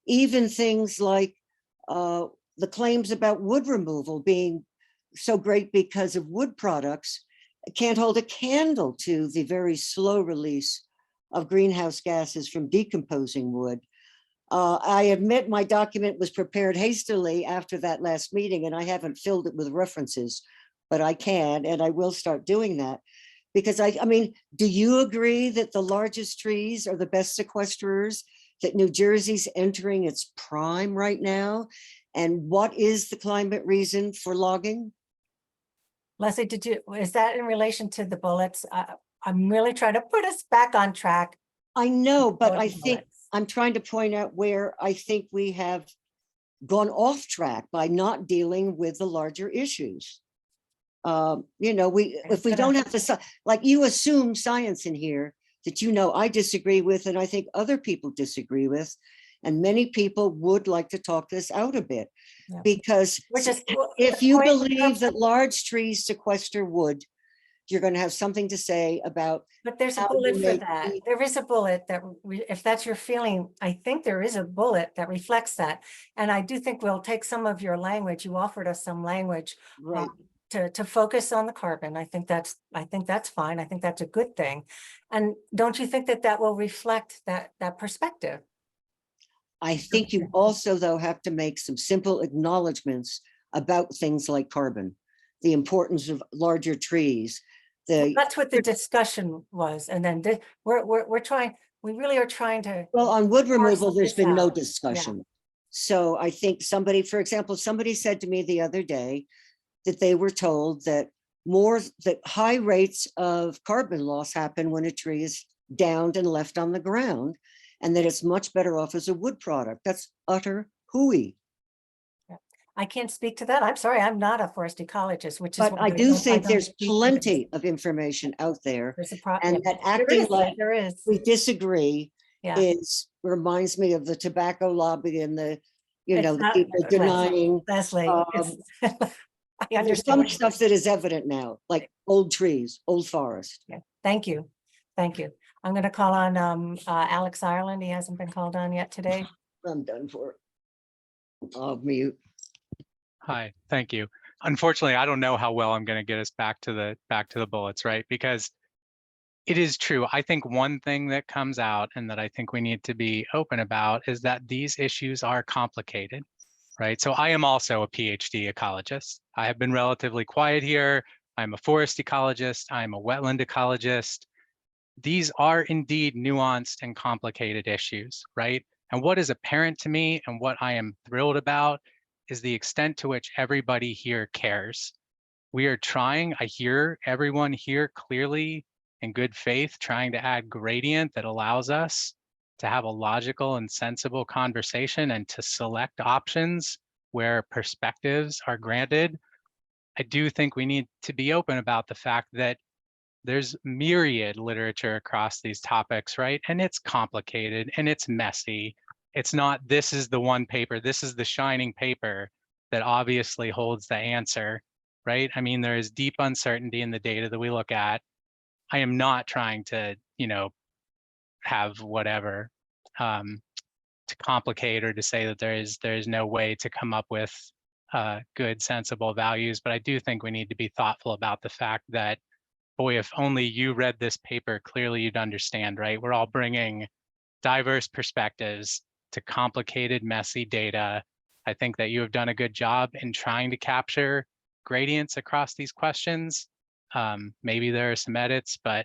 even things like the claims about wood removal being so great because of wood products can't hold a candle to the very slow release of greenhouse gases from decomposing wood. I admit my document was prepared hastily after that last meeting and I haven't filled it with references, but I can, and I will start doing that. Because I mean, do you agree that the largest trees are the best sequesterers, that New Jersey's entering its prime right now? And what is the climate reason for logging? Leslie, is that in relation to the bullets? I'm really trying to put us back on track. I know, but I Voting think bullets. I'm trying to point out where I think we have gone off track by not dealing with the larger issues. You know, if we don't have to, like you assume science in here that, you know, I disagree with, and I think other people disagree with, and many people would like to talk this out a bit. Yeah. Because if you believe that large trees sequester wood, you're going to have something to say about. But there's a how you bullet for make that. heat. There is a bullet that, if that's your feeling, I think there is a bullet that reflects that. And I do think we'll take some of your language. You offered us some language Right. to focus on the carbon. I think that's fine. I think that's a good thing. And don't you think that that will reflect that perspective? I think you also, though, have to make some simple acknowledgements about things like carbon, the importance of larger trees. That's what the discussion was. And then we're trying, we really are trying to. Well, on wood removal, parse there's this been no out. discussion. So I think somebody, for example, somebody said to me the other day that they were told that high rates of carbon loss happen when a tree is downed and left on the ground, and that it's much better off as a wood product. That's utter hooey. I can't speak to that. I'm sorry, I'm not a forest ecologist, which is. But I do think there's plenty of information out there. And that acting like we disagree reminds me of the tobacco lobby and the, you know, the people denying. Leslie, there's some stuff that is evident now, like old trees, old forest. Yeah, thank you. Thank you. I'm going to call on Alex Ireland. He hasn't been called on yet today. I'm done for it. I'll mute. Hi, thank you. Unfortunately, I don't know how well I'm going to get us back to the bullets, right? Because it is true. I think one thing that comes out and that I think we need to be open about is that these issues are complicated, right? So I am also a PhD ecologist. I have been relatively quiet here. I'm a forest ecologist. I'm a wetland ecologist. These are indeed nuanced and complicated issues, right? And what is apparent to me and what I am thrilled about is the extent to which everybody here cares. We are trying, I hear everyone here clearly in good faith, trying to add gradient that allows us to have a logical and sensible conversation and to select options where perspectives are granted. I do think we need to be open about the fact that there's myriad literature across these topics, right? And it's complicated and it's messy. It's not, this is the one paper, this is the shining paper that obviously holds the answer, right? I mean, there is deep uncertainty in the data that we look at. I am not trying to, you know, have whatever to complicate or to say that there is no way to come up with good, sensible values. But I do think we need to be thoughtful about the fact that, boy, if only you read this paper, clearly you'd understand, right? We're all bringing diverse perspectives to complicated, messy data. I think that you have done a good job in trying to capture gradients across these questions. Maybe there are some edits, but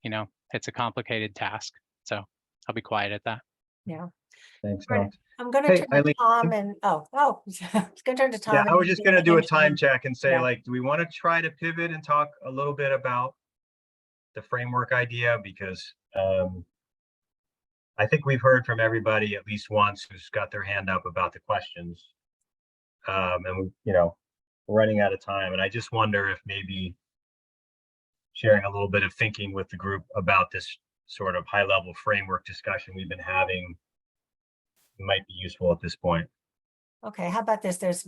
you know, it's a complicated task. So I'll be quiet at that. Yeah. Thanks, Right. Alex. I'm going to Hey, turn to Eileen. Tom and I was going to turn to Tom. Yeah, I and was just going to do a time Benjamin. check and say, Yeah. like, do we want to try to pivot and talk a little bit about the framework idea? Because I think we've heard from everybody at least once who's got their hand up about the questions. And, you know, we're running out of time. And I just wonder if maybe sharing a little bit of thinking with the group about this sort of high level framework discussion we've been having might be useful at this point. Okay, how about this? There's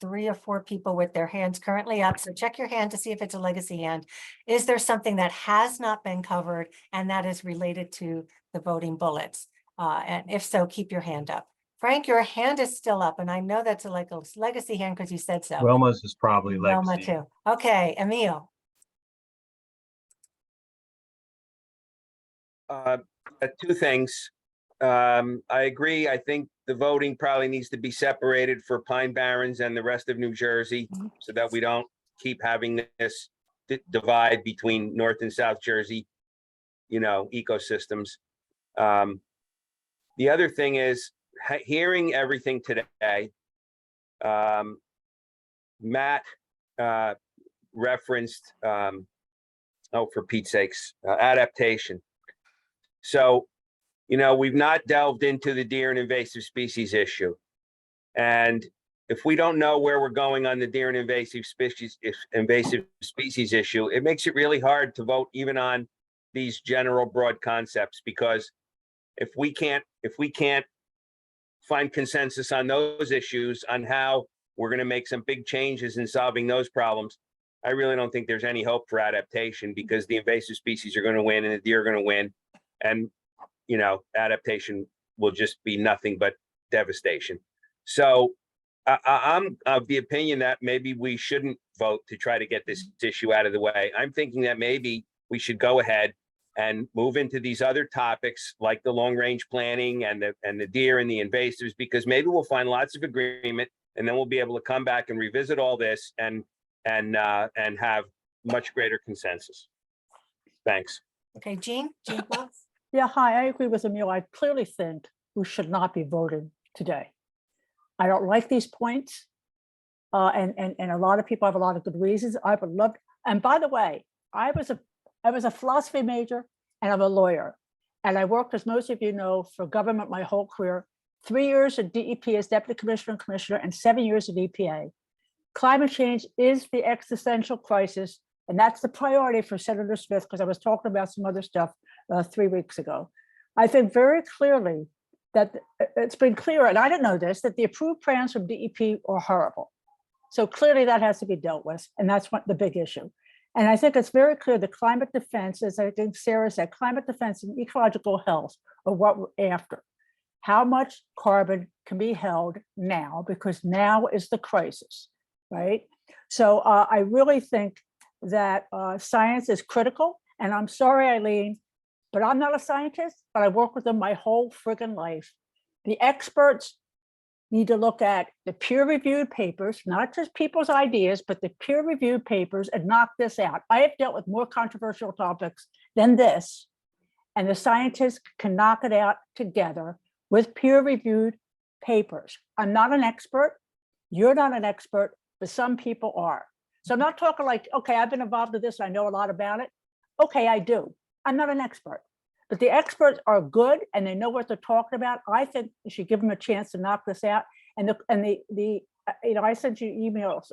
3 or 4 people with their hands currently up. So check your hand to see if it's a legacy hand. Is there something that has not been covered and that is related to the voting bullets? And if so, keep your hand up. Frank, your hand is still up, and I know that's a legacy hand because you said so. Wilma's is probably Wilma legacy. too. Okay, Emil. Two things. I agree. I think the voting probably needs to be separated for Pine Barrens and the rest of New Jersey so that we don't keep having this divide between North and South Jersey, ecosystems. The other thing is hearing everything today. Matt referenced, for Pete's sakes, adaptation. So, we've not delved into the deer and invasive species issue. And if we don't know where we're going on the deer and invasive species issue, it makes it really hard to vote even on these general broad concepts, because if we can't find consensus on those issues, on how we're going to make some big changes in solving those problems, I really don't think there's any hope for adaptation, because the invasive species are going to win and the deer are going to win. And, adaptation will just be nothing but devastation. So I'm of the opinion that maybe we shouldn't vote to try to get this issue out of the way. I'm thinking that maybe we should go ahead and move into these other topics like the long range planning and the deer and the invasives, because maybe we'll find lots of agreement, and then we'll be able to come back and revisit all this and have much greater consensus. Thanks. Okay, Jean? Jean Watts? Yeah, hi, I agree with Emil. I clearly think we should not be voting today. I don't like these points. And a lot of people have a lot of good reasons. I would love, and by the way, I was a philosophy major and I'm a lawyer. And I worked, as most of you know, for government my whole career, 3 years at DEP as deputy commissioner and 7 years at EPA. Climate change is the existential crisis, and that's the priority for Senator Smith, because I was talking about some other stuff 3 weeks ago. I think very clearly that it's been clear, and I didn't know this, that the approved plans from DEP are horrible. So clearly that has to be dealt with, and that's what the big issue. And I think it's very clear that climate defense, as I think Sarah said, climate defense and ecological health are what we're after. How much carbon can be held now, because now is the crisis, right? So I really think that science is critical. And I'm sorry, Eileen, but I'm not a scientist, but I work with them my whole friggin' life. The experts need to look at the peer-reviewed papers, not just people's ideas, but the peer-reviewed papers, and knock this out. I have dealt with more controversial topics than this, and the scientists can knock it out together with peer-reviewed papers. I'm not an expert. You're not an expert, but some people are. So I'm not talking like, okay, I've been involved in this, I know a lot about it. Okay, I do. I'm not an expert, but the experts are good and they know what they're talking about. I think you should give them a chance to knock this out. And I sent you emails.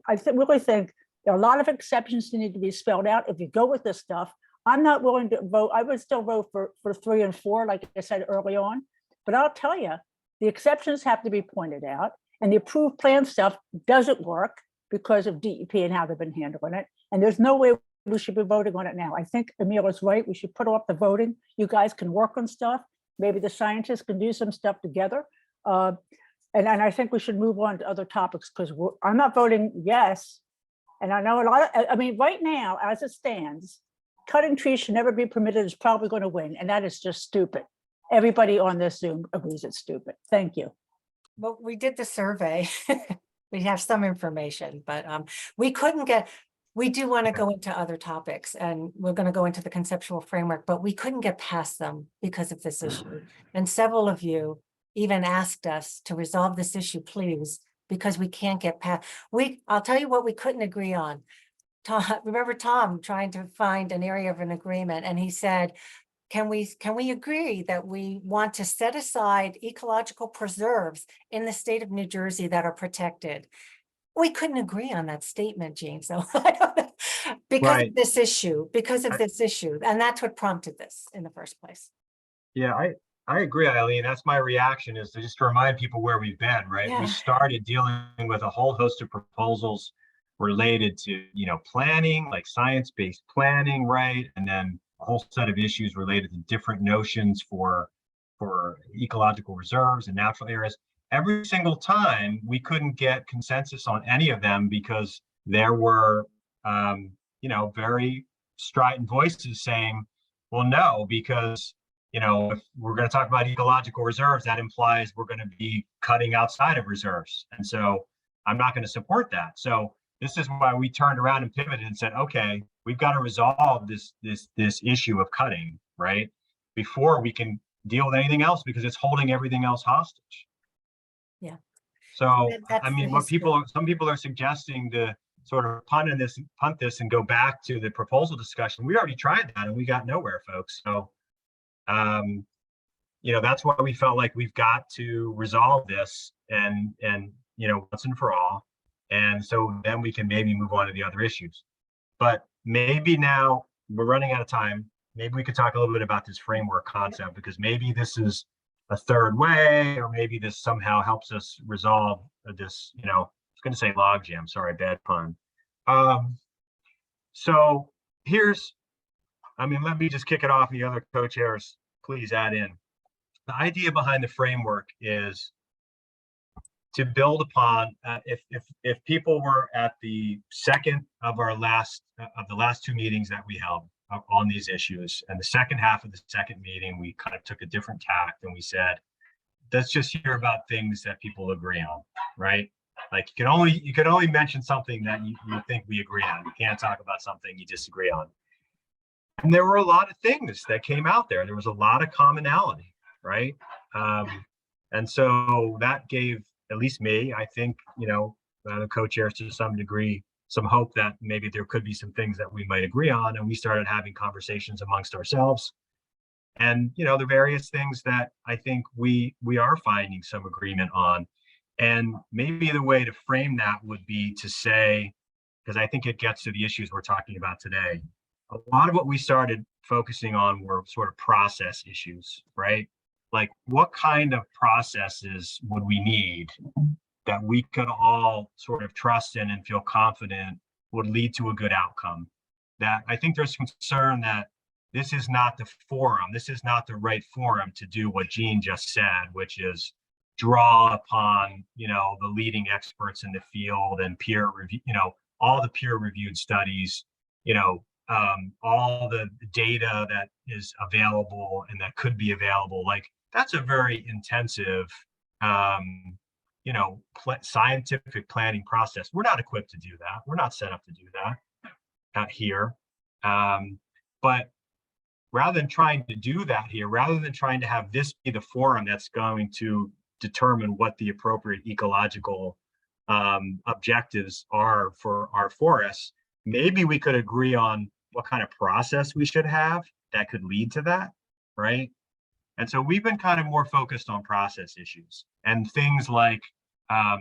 I really think there are a lot of exceptions that need to be spelled out. If you go with this stuff, I'm not willing to vote. I would still vote for 3 and 4, like I said early on. But I'll tell you, the exceptions have to be pointed out, and the approved plan stuff doesn't work because of DEP and how they've been handling it. And there's no way we should be voting on it now. I think Emil is right. We should put off the voting. You guys can work on stuff. Maybe the scientists can do some stuff together. And I think we should move on to other topics, because I'm not voting yes. And I know a lot of, I mean, right now, as it stands, cutting trees should never be permitted is probably going to win. And that is just stupid. Everybody on this Zoom agrees it's stupid. Thank you. Well, we did the survey. We have some information, but we do want to go into other topics, and we're going to go into the conceptual framework, but we couldn't get past them because of this issue. And several of you even asked us to resolve this issue, please, because we can't get past. I'll tell you what we couldn't agree on. Tom, remember Tom trying to find an area of an agreement, and he said, can we agree that we want to set aside ecological preserves in the state of New Jersey that are protected? We couldn't agree on that statement, Jean. So because of this issue, and that's what prompted this in the first place. Yeah, I agree, Eileen. That's my reaction, is to just remind people where we've been, right? Yeah. We started dealing with a whole host of proposals related to, planning, like science-based planning, right? And then a whole set of issues related to different notions for ecological reserves and natural areas. Every single time we couldn't get consensus on any of them, because there were, very strident voices saying, well, no, because you know, if we're going to talk about ecological reserves, that implies we're going to be cutting outside of reserves. And so I'm not going to support that. So this is why we turned around and pivoted and said, okay, we've got to resolve this issue of cutting, right? Before we can deal with anything else, because it's holding everything else hostage. Yeah. So, That's I mean, the history. some people are suggesting to sort of punt this and go back to the proposal discussion. We already tried that and we got nowhere, folks. So, you know, that's why we felt like we've got to resolve this and, you know, once and for all. And so then we can maybe move on to the other issues. But maybe now we're running out of time. Maybe we could talk a little bit about this framework concept, because maybe this is a third way, or maybe this somehow helps us resolve this, you know, I was going to say logjam, sorry, bad pun. So here's, I mean, let me just kick it off. The other co-chairs, please add in. The idea behind the framework is to build upon, if people were at the second of our last, of the last two meetings that we held on these issues, and the second half of the second meeting, we kind of took a different tact and we said, let's just hear about things that people agree on, right? Like you can only mention something that you think we agree on. You can't talk about something you disagree on. And there were a lot of things that came out there. There was a lot of commonality, right? And so that gave, at least me, I think, you know, the co-chairs to some degree, some hope that maybe there could be some things that we might agree on. And we started having conversations amongst ourselves. And, you know, the various things that I think we are finding some agreement on. And maybe the way to frame that would be to say, because I think it gets to the issues we're talking about today. A lot of what we started focusing on were sort of process issues, right? Like what kind of processes would we need that we could all sort of trust in and feel confident would lead to a good outcome? That I think there's concern that this is not the forum, this is not the right forum to do what Jean just said, which is draw upon, you know, the leading experts in the field and peer review, you know, all the peer reviewed studies, you know, all the data that is available and that could be available. Like that's a very intensive, you know, scientific planning process. We're not equipped to do that. We're not set up to do that here. But rather than trying to do that here, rather than trying to have this be the forum that's going to determine what the appropriate ecological objectives are for our forests, maybe we could agree on what kind of process we should have that could lead to that, right? And so we've been kind of more focused on process issues and things like, I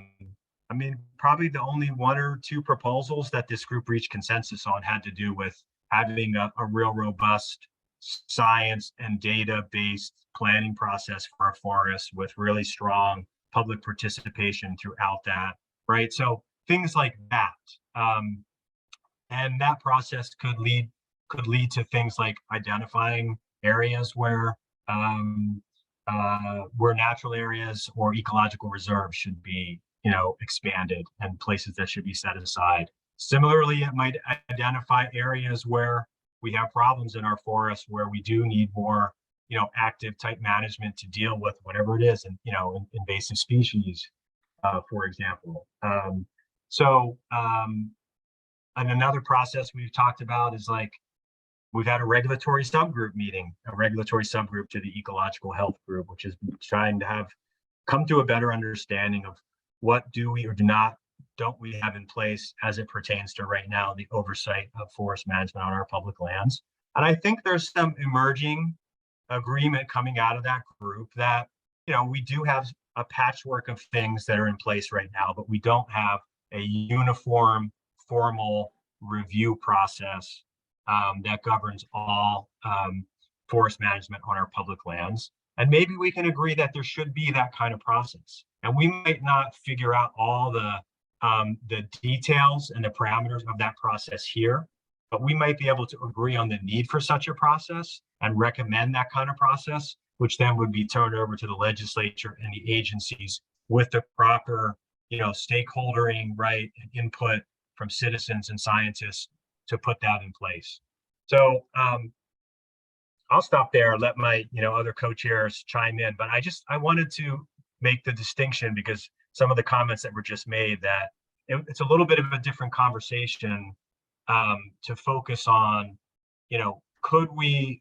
mean, probably the only one or two proposals that this group reached consensus on had to do with having a real robust science and data-based planning process for our forests with really strong public participation throughout that, right? So things like that. And that process could lead to things like identifying areas where natural areas or ecological reserves should be, you know, expanded, and places that should be set aside. Similarly, it might identify areas where we have problems in our forests where we do need more, you know, active type management to deal with whatever it is, and, you know, invasive species, for example. And another process we've talked about is like, we've had a regulatory subgroup meeting, a regulatory subgroup to the ecological health group, which is trying to come to a better understanding of what do we or don't we have in place as it pertains to right now the oversight of forest management on our public lands. And I think there's some emerging agreement coming out of that group that, you know, we do have a patchwork of things that are in place right now, but we don't have a uniform formal review process that governs all forest management on our public lands. And maybe we can agree that there should be that kind of process. And we might not figure out all the details and the parameters of that process here, but we might be able to agree on the need for such a process and recommend that kind of process, which then would be turned over to the legislature and the agencies with the proper, you know, stakeholdering, right, and input from citizens and scientists to put that in place. So I'll stop there, let my, other co-chairs chime in, but I wanted to make the distinction because some of the comments that were just made that it's a little bit of a different conversation to focus on, could we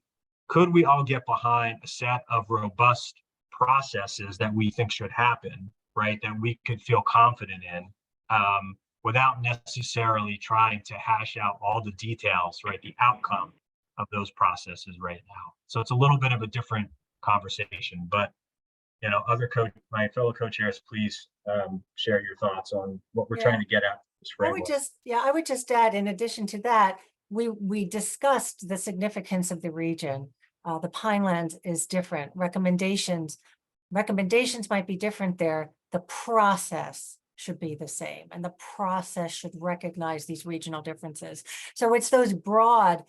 all get behind a set of robust processes that we think should happen, right? That we could feel confident in without necessarily trying to hash out all the details, right? The outcome of those processes right now. So it's a little bit of a different conversation, but my fellow co-chairs, please share your thoughts on what we're trying to get at this framework. I would just add, in addition to that, we discussed the significance of the region. The Pinelands is different. Recommendations might be different there. The process should be the same, and the process should recognize these regional differences. So it's those broad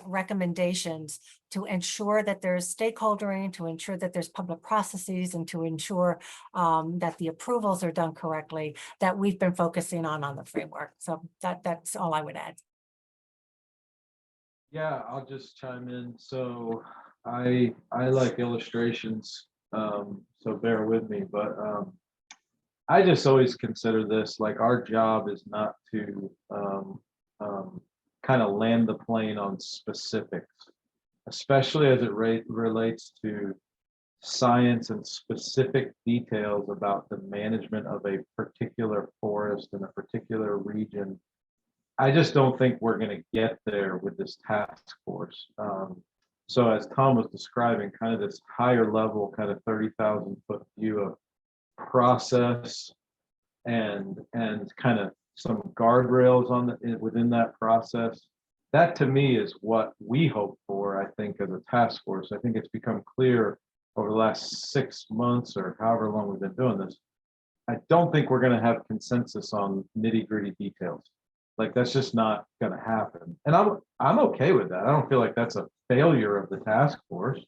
recommendations to ensure that there's stakeholdering, to ensure that there's public processes, and to ensure that the approvals are done correctly, that we've been focusing on the framework. So that's all I would add. Yeah, I'll just chime in. So I like illustrations, so bear with me, but I just always consider this like our job is not to kind of land the plane on specifics, especially as it relates to science and specific details about the management of a particular forest in a particular region. I just don't think we're going to get there with this task force. So as Tom was describing, kind of this higher level, kind of 30,000 foot view of process and kind of some guardrails within that process. That to me is what we hope for, I think, as a task force. I think it's become clear over the last 6 months or however long we've been doing this. I don't think we're going to have consensus on nitty-gritty details. Like that's just not going to happen. And I'm okay with that. I don't feel like that's a failure of the task force.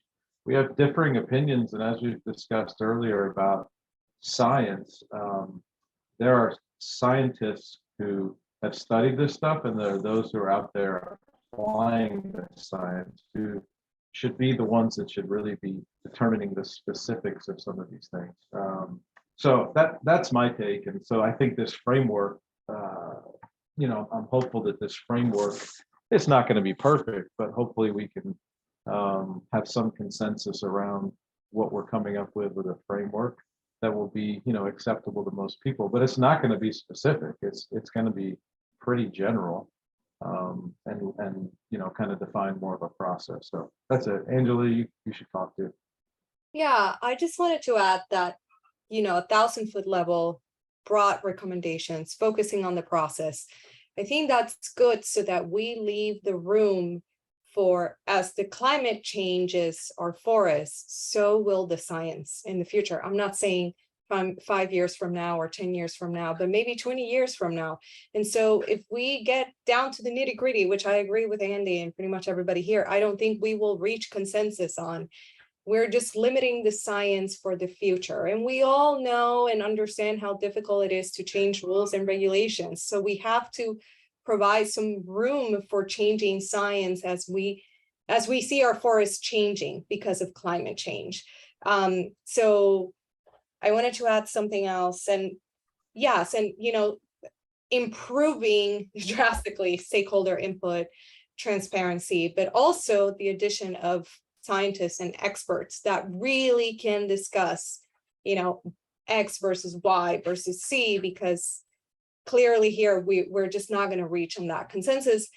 We have differing opinions, and as we've discussed earlier about science, there are scientists who have studied this stuff, and there are those who are out there applying the science who should be the ones that should really be determining the specifics of some of these things. So that's my take. And so I think this framework, I'm hopeful that this framework, it's not going to be perfect, but hopefully we can have some consensus around what we're coming up with a framework that will be, acceptable to most people. But it's not going to be specific. It's going to be pretty general, and kind of define more of a process. So that's it. Angela, you should talk to. Yeah, I just wanted to add that, 1,000 foot level, broad recommendations, focusing on the process. I think that's good so that we leave the room for, as the climate changes our forests, so will the science in the future. I'm not saying from 5 years from now or 10 years from now, but maybe 20 years from now. And so if we get down to the nitty gritty, which I agree with Andy and pretty much everybody here, I don't think we will reach consensus on. We're just limiting the science for the future. And we all know and understand how difficult it is to change rules and regulations. So we have to provide some room for changing science as we see our forests changing because of climate change. So I wanted to add something else. And yes, and improving drastically stakeholder input, transparency, but also the addition of scientists and experts that really can discuss, X versus Y versus C, because clearly here we're just not going to reach on that consensus.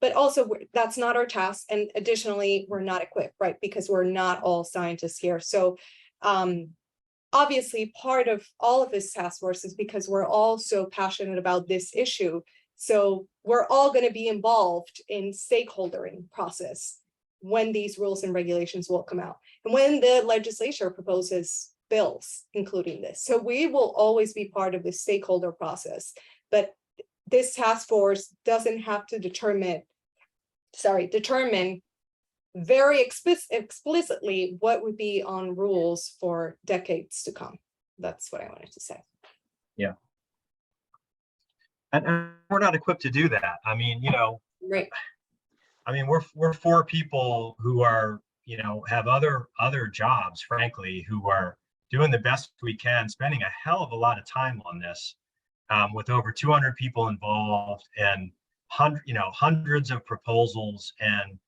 But also that's not our task. And additionally, we're not equipped, right? Because we're not all scientists here. So obviously part of all of this task force is because we're all so passionate about this issue. So we're all going to be involved in stakeholdering process when these rules and regulations will come out and when the legislature proposes bills, including this. So we will always be part of the stakeholder process, but this task force doesn't have to determine very explicitly what would be on rules for decades to come. That's what I wanted to say. Yeah. And we're not equipped to do that. I mean, right. I mean, we're four people who are, have other jobs, frankly, who are doing the best we can, spending a hell of a lot of time on this, with over 200 people involved and hundreds of proposals. And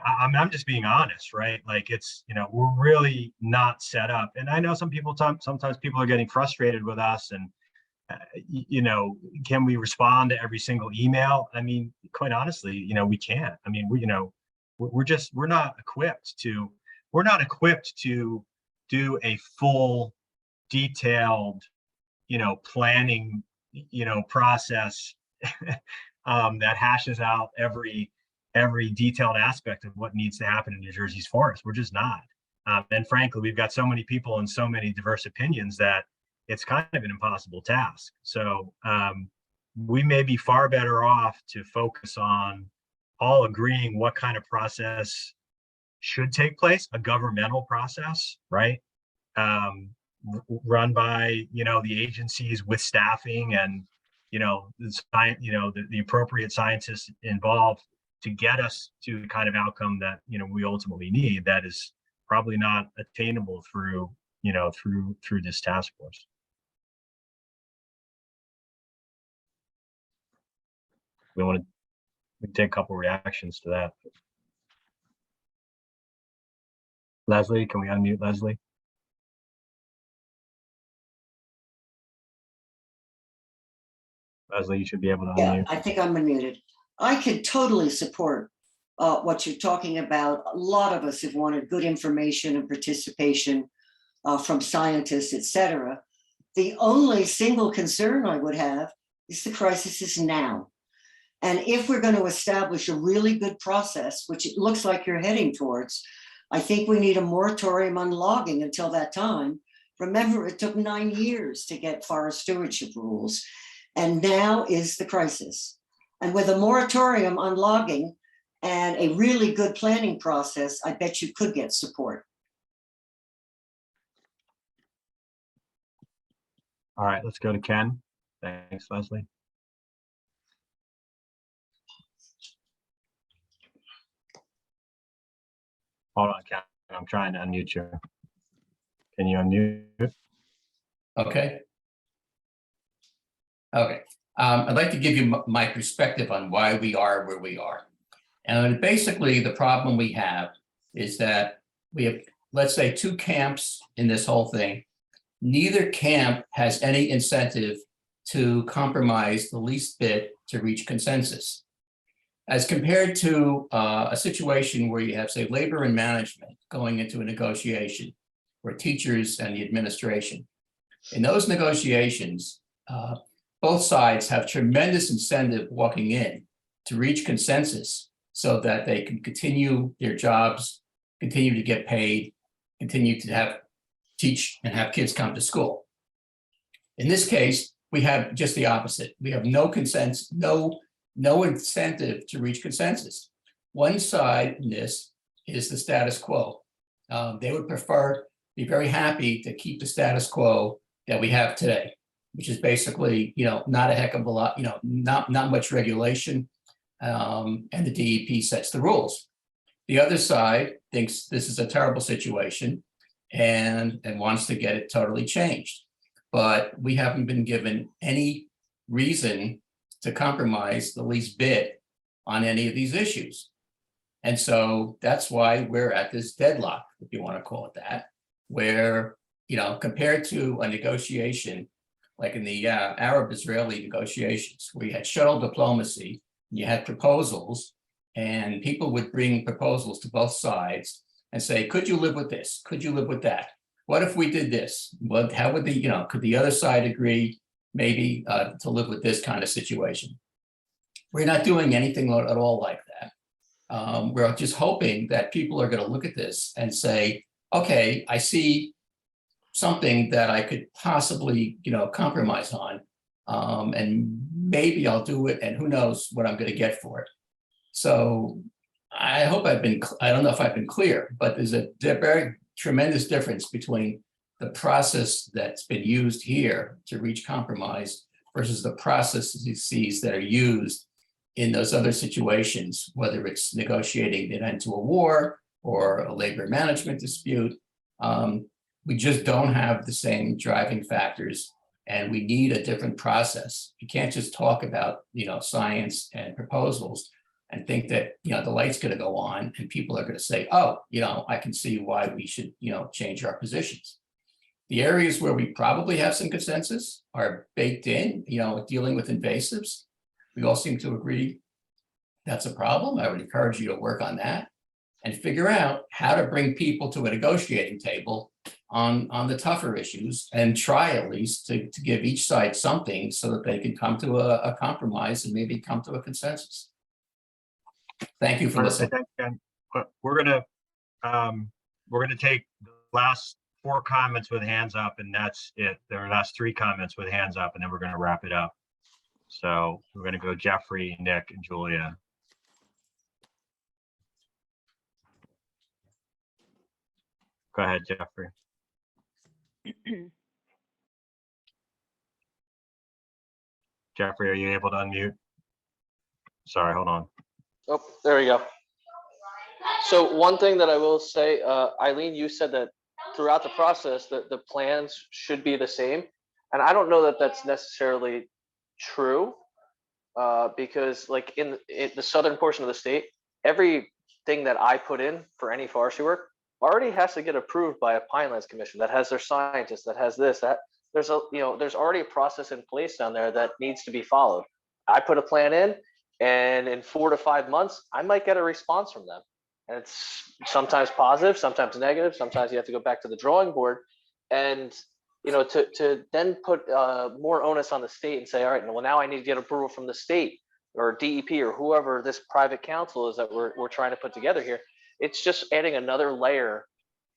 I'm just being honest, right? Like it's, we're really not set up. And I know sometimes people are getting frustrated with us and, can we respond to every single email? I mean, quite honestly, we can't. I mean, we're not equipped to do a full detailed, planning, process that hashes out every detailed aspect of what needs to happen in New Jersey's forest. We're just not. And frankly, we've got so many people and so many diverse opinions that it's kind of an impossible task. So we may be far better off to focus on all agreeing what kind of process should take place, a governmental process, right? Run by, the agencies with staffing and, the appropriate scientists involved to get us to the kind of outcome that, we ultimately need. That is probably not attainable through this task force. We take a couple reactions to that. Leslie, can we unmute Leslie? Leslie, you should be able to unmute. Yeah, I think I'm unmuted. I can totally support what you're talking about. A lot of us have wanted good information and participation from scientists, et cetera. The only single concern I would have is the crisis is now. And if we're going to establish a really good process, which it looks like you're heading towards, I think we need a moratorium on logging until that time. Remember, it took 9 years to get forest stewardship rules, and now is the crisis. And with a moratorium on logging and a really good planning process, I bet you could get support. All right, let's go to Ken. Thanks, Leslie. Hold on, Ken. I'm trying to unmute you. Can you unmute? Okay. Okay. I'd like to give you my perspective on why we are where we are. And basically, the problem we have is that we have, let's say, 2 camps in this whole thing. Neither camp has any incentive to compromise the least bit to reach consensus. As compared to a situation where you have, say, labor and management going into a negotiation, or teachers and the administration. In those negotiations, both sides have tremendous incentive walking in to reach consensus so that they can continue their jobs, continue to get paid, continue to teach and have kids come to school. In this case, we have just the opposite. We have no consensus, no incentive to reach consensus. One side in this is the status quo. They would be very happy to keep the status quo that we have today, which is basically, not a heck of a lot, not much regulation, and the DEP sets the rules. The other side thinks this is a terrible situation and wants to get it totally changed. But we haven't been given any reason to compromise the least bit on any of these issues. And so that's why we're at this deadlock, if you want to call it that, where, compared to a negotiation, like in the Arab-Israeli negotiations, where you had shuttle diplomacy, you had proposals, and people would bring proposals to both sides and say, could you live with this? Could you live with that? What if we did this? How would could the other side agree maybe to live with this kind of situation? We're not doing anything at all like that. We're just hoping that people are going to look at this and say, okay, I see something that I could possibly, compromise on, and maybe I'll do it, and who knows what I'm going to get for it. So I hope I don't know if I've been clear, but there's a very tremendous difference between the process that's been used here to reach compromise versus the processes that are used in those other situations, whether it's negotiating an end to a war or a labor management dispute. We just don't have the same driving factors, and we need a different process. You can't just talk about, science and proposals and think that, the light's going to go on and people are going to say, oh, I can see why we should, change our positions. The areas where we probably have some consensus are baked in, dealing with invasives. We all seem to agree that's a problem. I would encourage you to work on that and figure out how to bring people to a negotiating table on the tougher issues, and try at least to give each side something so that they can come to a compromise and maybe come to a consensus. Thank you for listening. We're gonna take the last 4 comments with hands up, and that's it. There are last 3 comments with hands up, and then we're gonna wrap it up. So we're gonna go Jeffrey, Nick, and Julia. Go ahead, Jeffrey. Jeffrey, are you able to unmute? Sorry, hold on. Oh, there we go. So one thing that I will say, Eileen, you said that throughout the process that the plans should be the same. And I don't know that that's necessarily true, because like in the southern portion of the state, everything that I put in for any forestry work already has to get approved by a Pinelands Commission that has their scientists, that has this, that. There's already a process in place down there that needs to be followed. I put a plan in, and in 4 to 5 months, I might get a response from them. And it's sometimes positive, sometimes negative, sometimes you have to go back to the drawing board. And to then put more onus on the state and say, all right, well, now I need to get approval from the state or DEP or whoever this private council is that we're trying to put together here. It's just adding another layer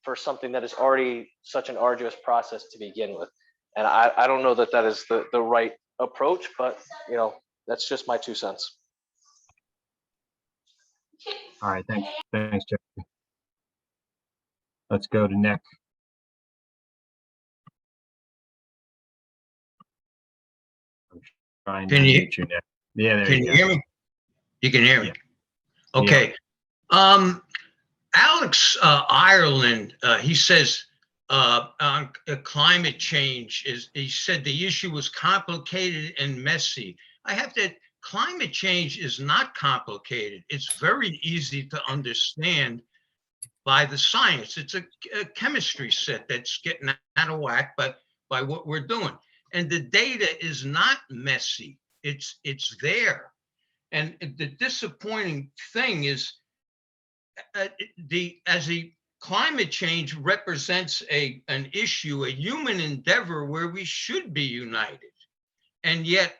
for something that is already such an arduous process to begin with. And I don't know that that is the right approach, but that's just my 2 cents. All right, thanks, Jeffrey. Let's go to Nick. I'm trying to unmute you, Nick. Yeah, there you go. Can you hear me? You can hear me. Yeah. Okay. Alex Ireland, he says on climate change he said the issue was complicated and messy. I have to. Climate change is not complicated. It's very easy to understand by the science. It's a chemistry set that's getting out of whack by what we're doing. And the data is not messy. It's there. And the disappointing thing is as the climate change represents an issue, a human endeavor where we should be united. And yet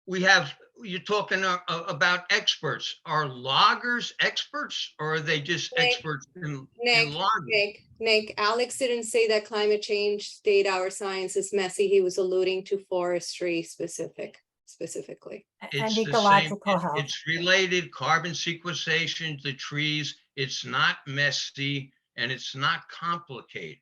you're talking about experts. Are loggers experts, or are they just experts in logging? Nick, Alex didn't say that climate change data or science is messy. He was alluding to forestry specifically. And ecological health. It's related, carbon sequestration, the trees. It's not messy and it's not complicated.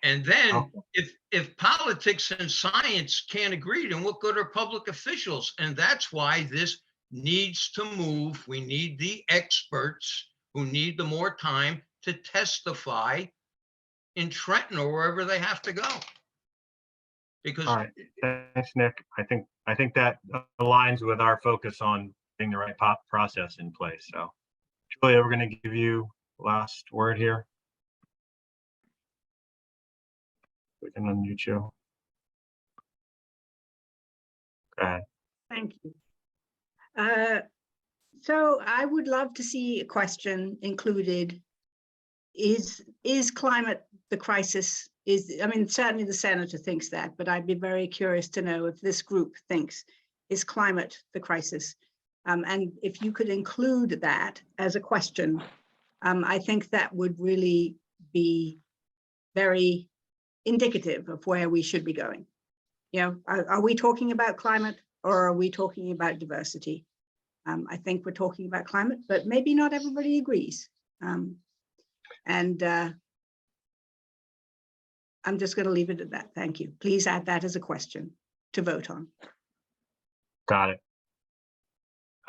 And then if politics and science can't agree, then what good are public officials? And that's why this needs to move. We need the experts who need the more time to testify in Trenton or wherever they have to go. Because all right, thanks, Nick. I think that aligns with our focus on getting the right process in place. So, Julia, we're going to give you last word here. We can unmute you. Go ahead. Thank you. So I would love to see a question included. Is climate the crisis? I mean, certainly the senator thinks that, but I'd be very curious to know if this group thinks, is climate the crisis? And if you could include that as a question, I think that would really be very indicative of where we should be going. Are we talking about climate or are we talking about diversity? I think we're talking about climate, but maybe not everybody agrees. And I'm just going to leave it at that. Thank you. Please add that as a question to vote on. Got it.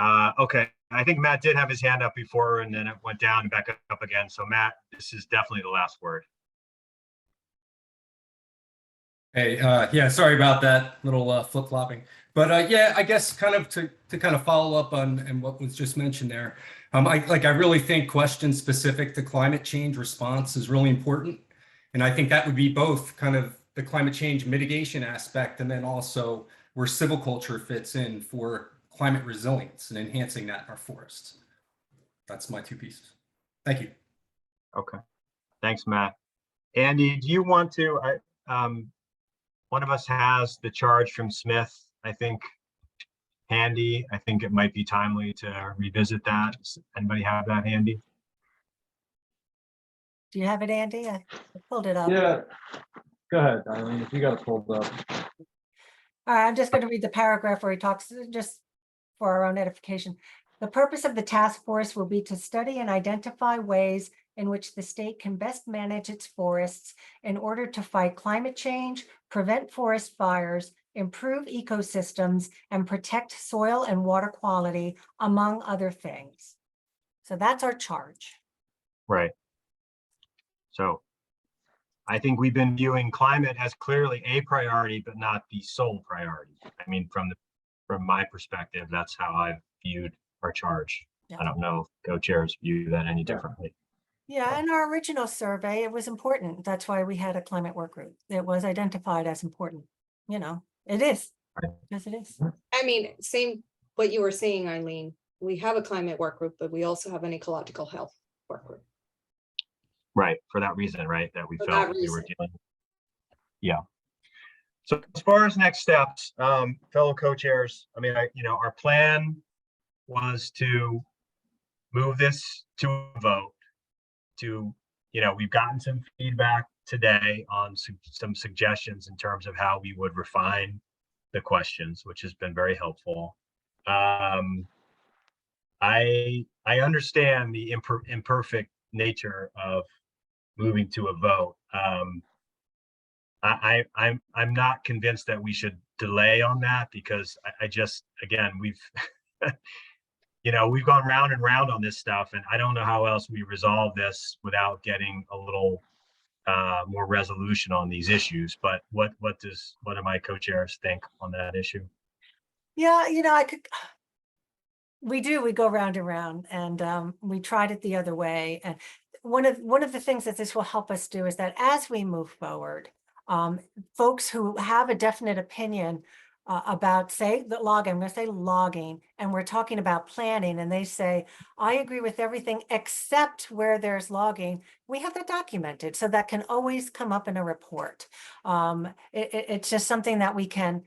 Okay, I think Matt did have his hand up before and then it went down and back up again. So Matt, this is definitely the last word. Hey, yeah, sorry about that little flip-flopping. But yeah, I guess kind of to kind of follow up on and what was just mentioned there. I really think questions specific to climate change response is really important. And I think that would be both kind of the climate change mitigation aspect and then also where silviculture fits in for climate resilience and enhancing that in our forests. That's my two pieces. Thank you. Okay, thanks, Matt. Andy, do you want to, one of us has the charge from Smith, I think, handy. I think it might be timely to revisit that. Does anybody have that handy? Do you have it, Andy? I pulled it up. Yeah, go ahead, Eileen, if you got it pulled up. All right, I'm just going to read the paragraph where he talks, just for our own edification. The purpose of the task force will be to study and identify ways in which the state can best manage its forests in order to fight climate change, prevent forest fires, improve ecosystems, and protect soil and water quality, among other things. So that's our charge. Right. So I think we've been viewing climate as clearly a priority, but not the sole priority. I mean, from my perspective, that's how I've viewed our charge. Yeah. I don't know if co-chairs view that any differently. Yeah, in our original survey, it was important. That's why we had a climate work group. It was identified as important. You know, it is. Right. Yes, it is. I mean, same what you were saying, Eileen. We have a climate work group, but we also have an ecological health work group. Right, for that reason, right, that we For felt that we were reason. dealing with. Yeah. So as far as next steps, fellow co-chairs, I mean, our plan was to move this to a vote. We've gotten some feedback today on some suggestions in terms of how we would refine the questions, which has been very helpful. I understand the imperfect nature of moving to a vote. I'm not convinced that we should delay on that because I just, again, we've we've gone round and round on this stuff, and I don't know how else we resolve this without getting a little more resolution on these issues. But what do my co-chairs think on that issue? Yeah, we go round and round, and we tried it the other way. And one of the things that this will help us do is that as we move forward, folks who have a definite opinion about, say, the logging, I'm going to say logging, and we're talking about planning, and they say, I agree with everything except where there's logging, we have that documented, so that can always come up in a report. It's just something that we can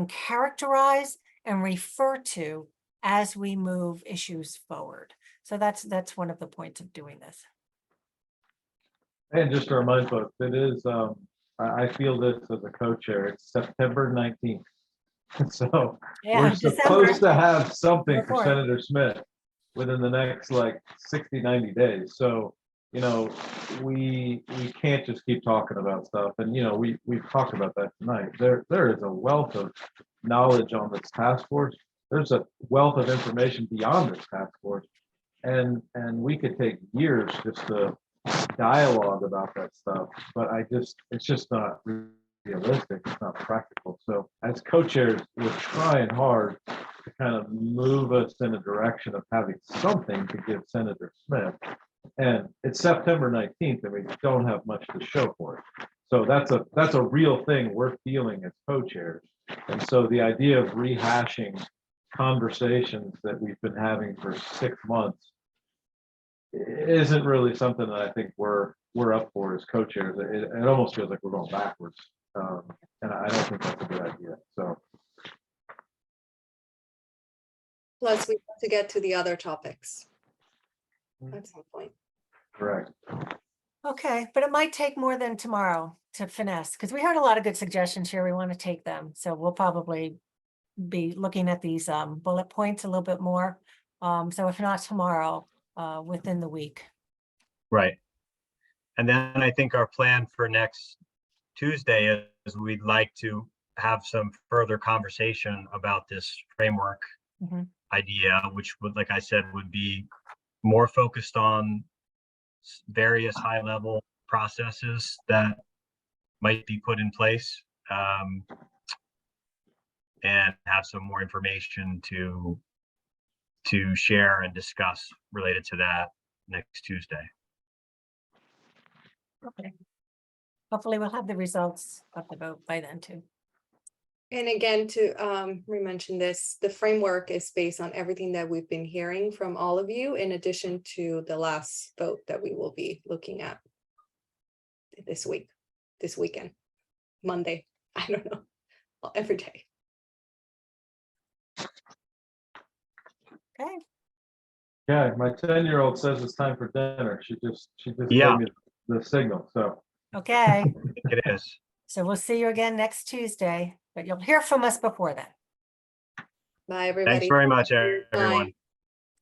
characterize and refer to as we move issues forward. So that's one of the points of doing this. And just to remind folks, it is, I feel this as a co-chair, it's September 19th. So Yeah, we're December. supposed to have something for Report. Senator Smith within the next like 60, 90 days. So, we can't just keep talking about stuff. And, we've talked about that tonight. There is a wealth of knowledge on this task force. There's a wealth of information beyond this task force. And we could take years just to dialogue about that stuff, but it's just not realistic. It's not practical. So as co-chairs, we're trying hard to kind of move us in a direction of having something to give Senator Smith. And it's September 19th, and we don't have much to show for it. So that's a real thing we're feeling as co-chairs. And so the idea of rehashing conversations that we've been having for 6 months isn't really something that I think we're up for as co-chairs. It almost feels like we're going backwards, and I don't think that's a good idea. So, Plus, we have to get to the other topics at some point. correct. Okay, but it might take more than tomorrow to finesse, because we heard a lot of good suggestions here. We want to take them. So we'll probably be looking at these bullet points a little bit more. So if not tomorrow, within the week. Right. And then I think our plan for next Tuesday is we'd like to have some further conversation about this framework. Mhm. idea, which would, like I said, would be more focused on various high-level processes that might be put in place, and have some more information to share and discuss related to that next Tuesday. Okay. Hopefully we'll have the results of the vote by then too. And again, to re-mention this, the framework is based on everything that we've been hearing from all of you, in addition to the last vote that we will be looking at this weekend, Monday, I don't know, well, every day. Okay. Yeah, my 10-year-old says it's time for dinner. She just Yeah. gave me the signal, so. Okay. It is. So we'll see you again next Tuesday, but you'll hear from us before then. Bye, everybody. Thanks very much, Bye. everyone.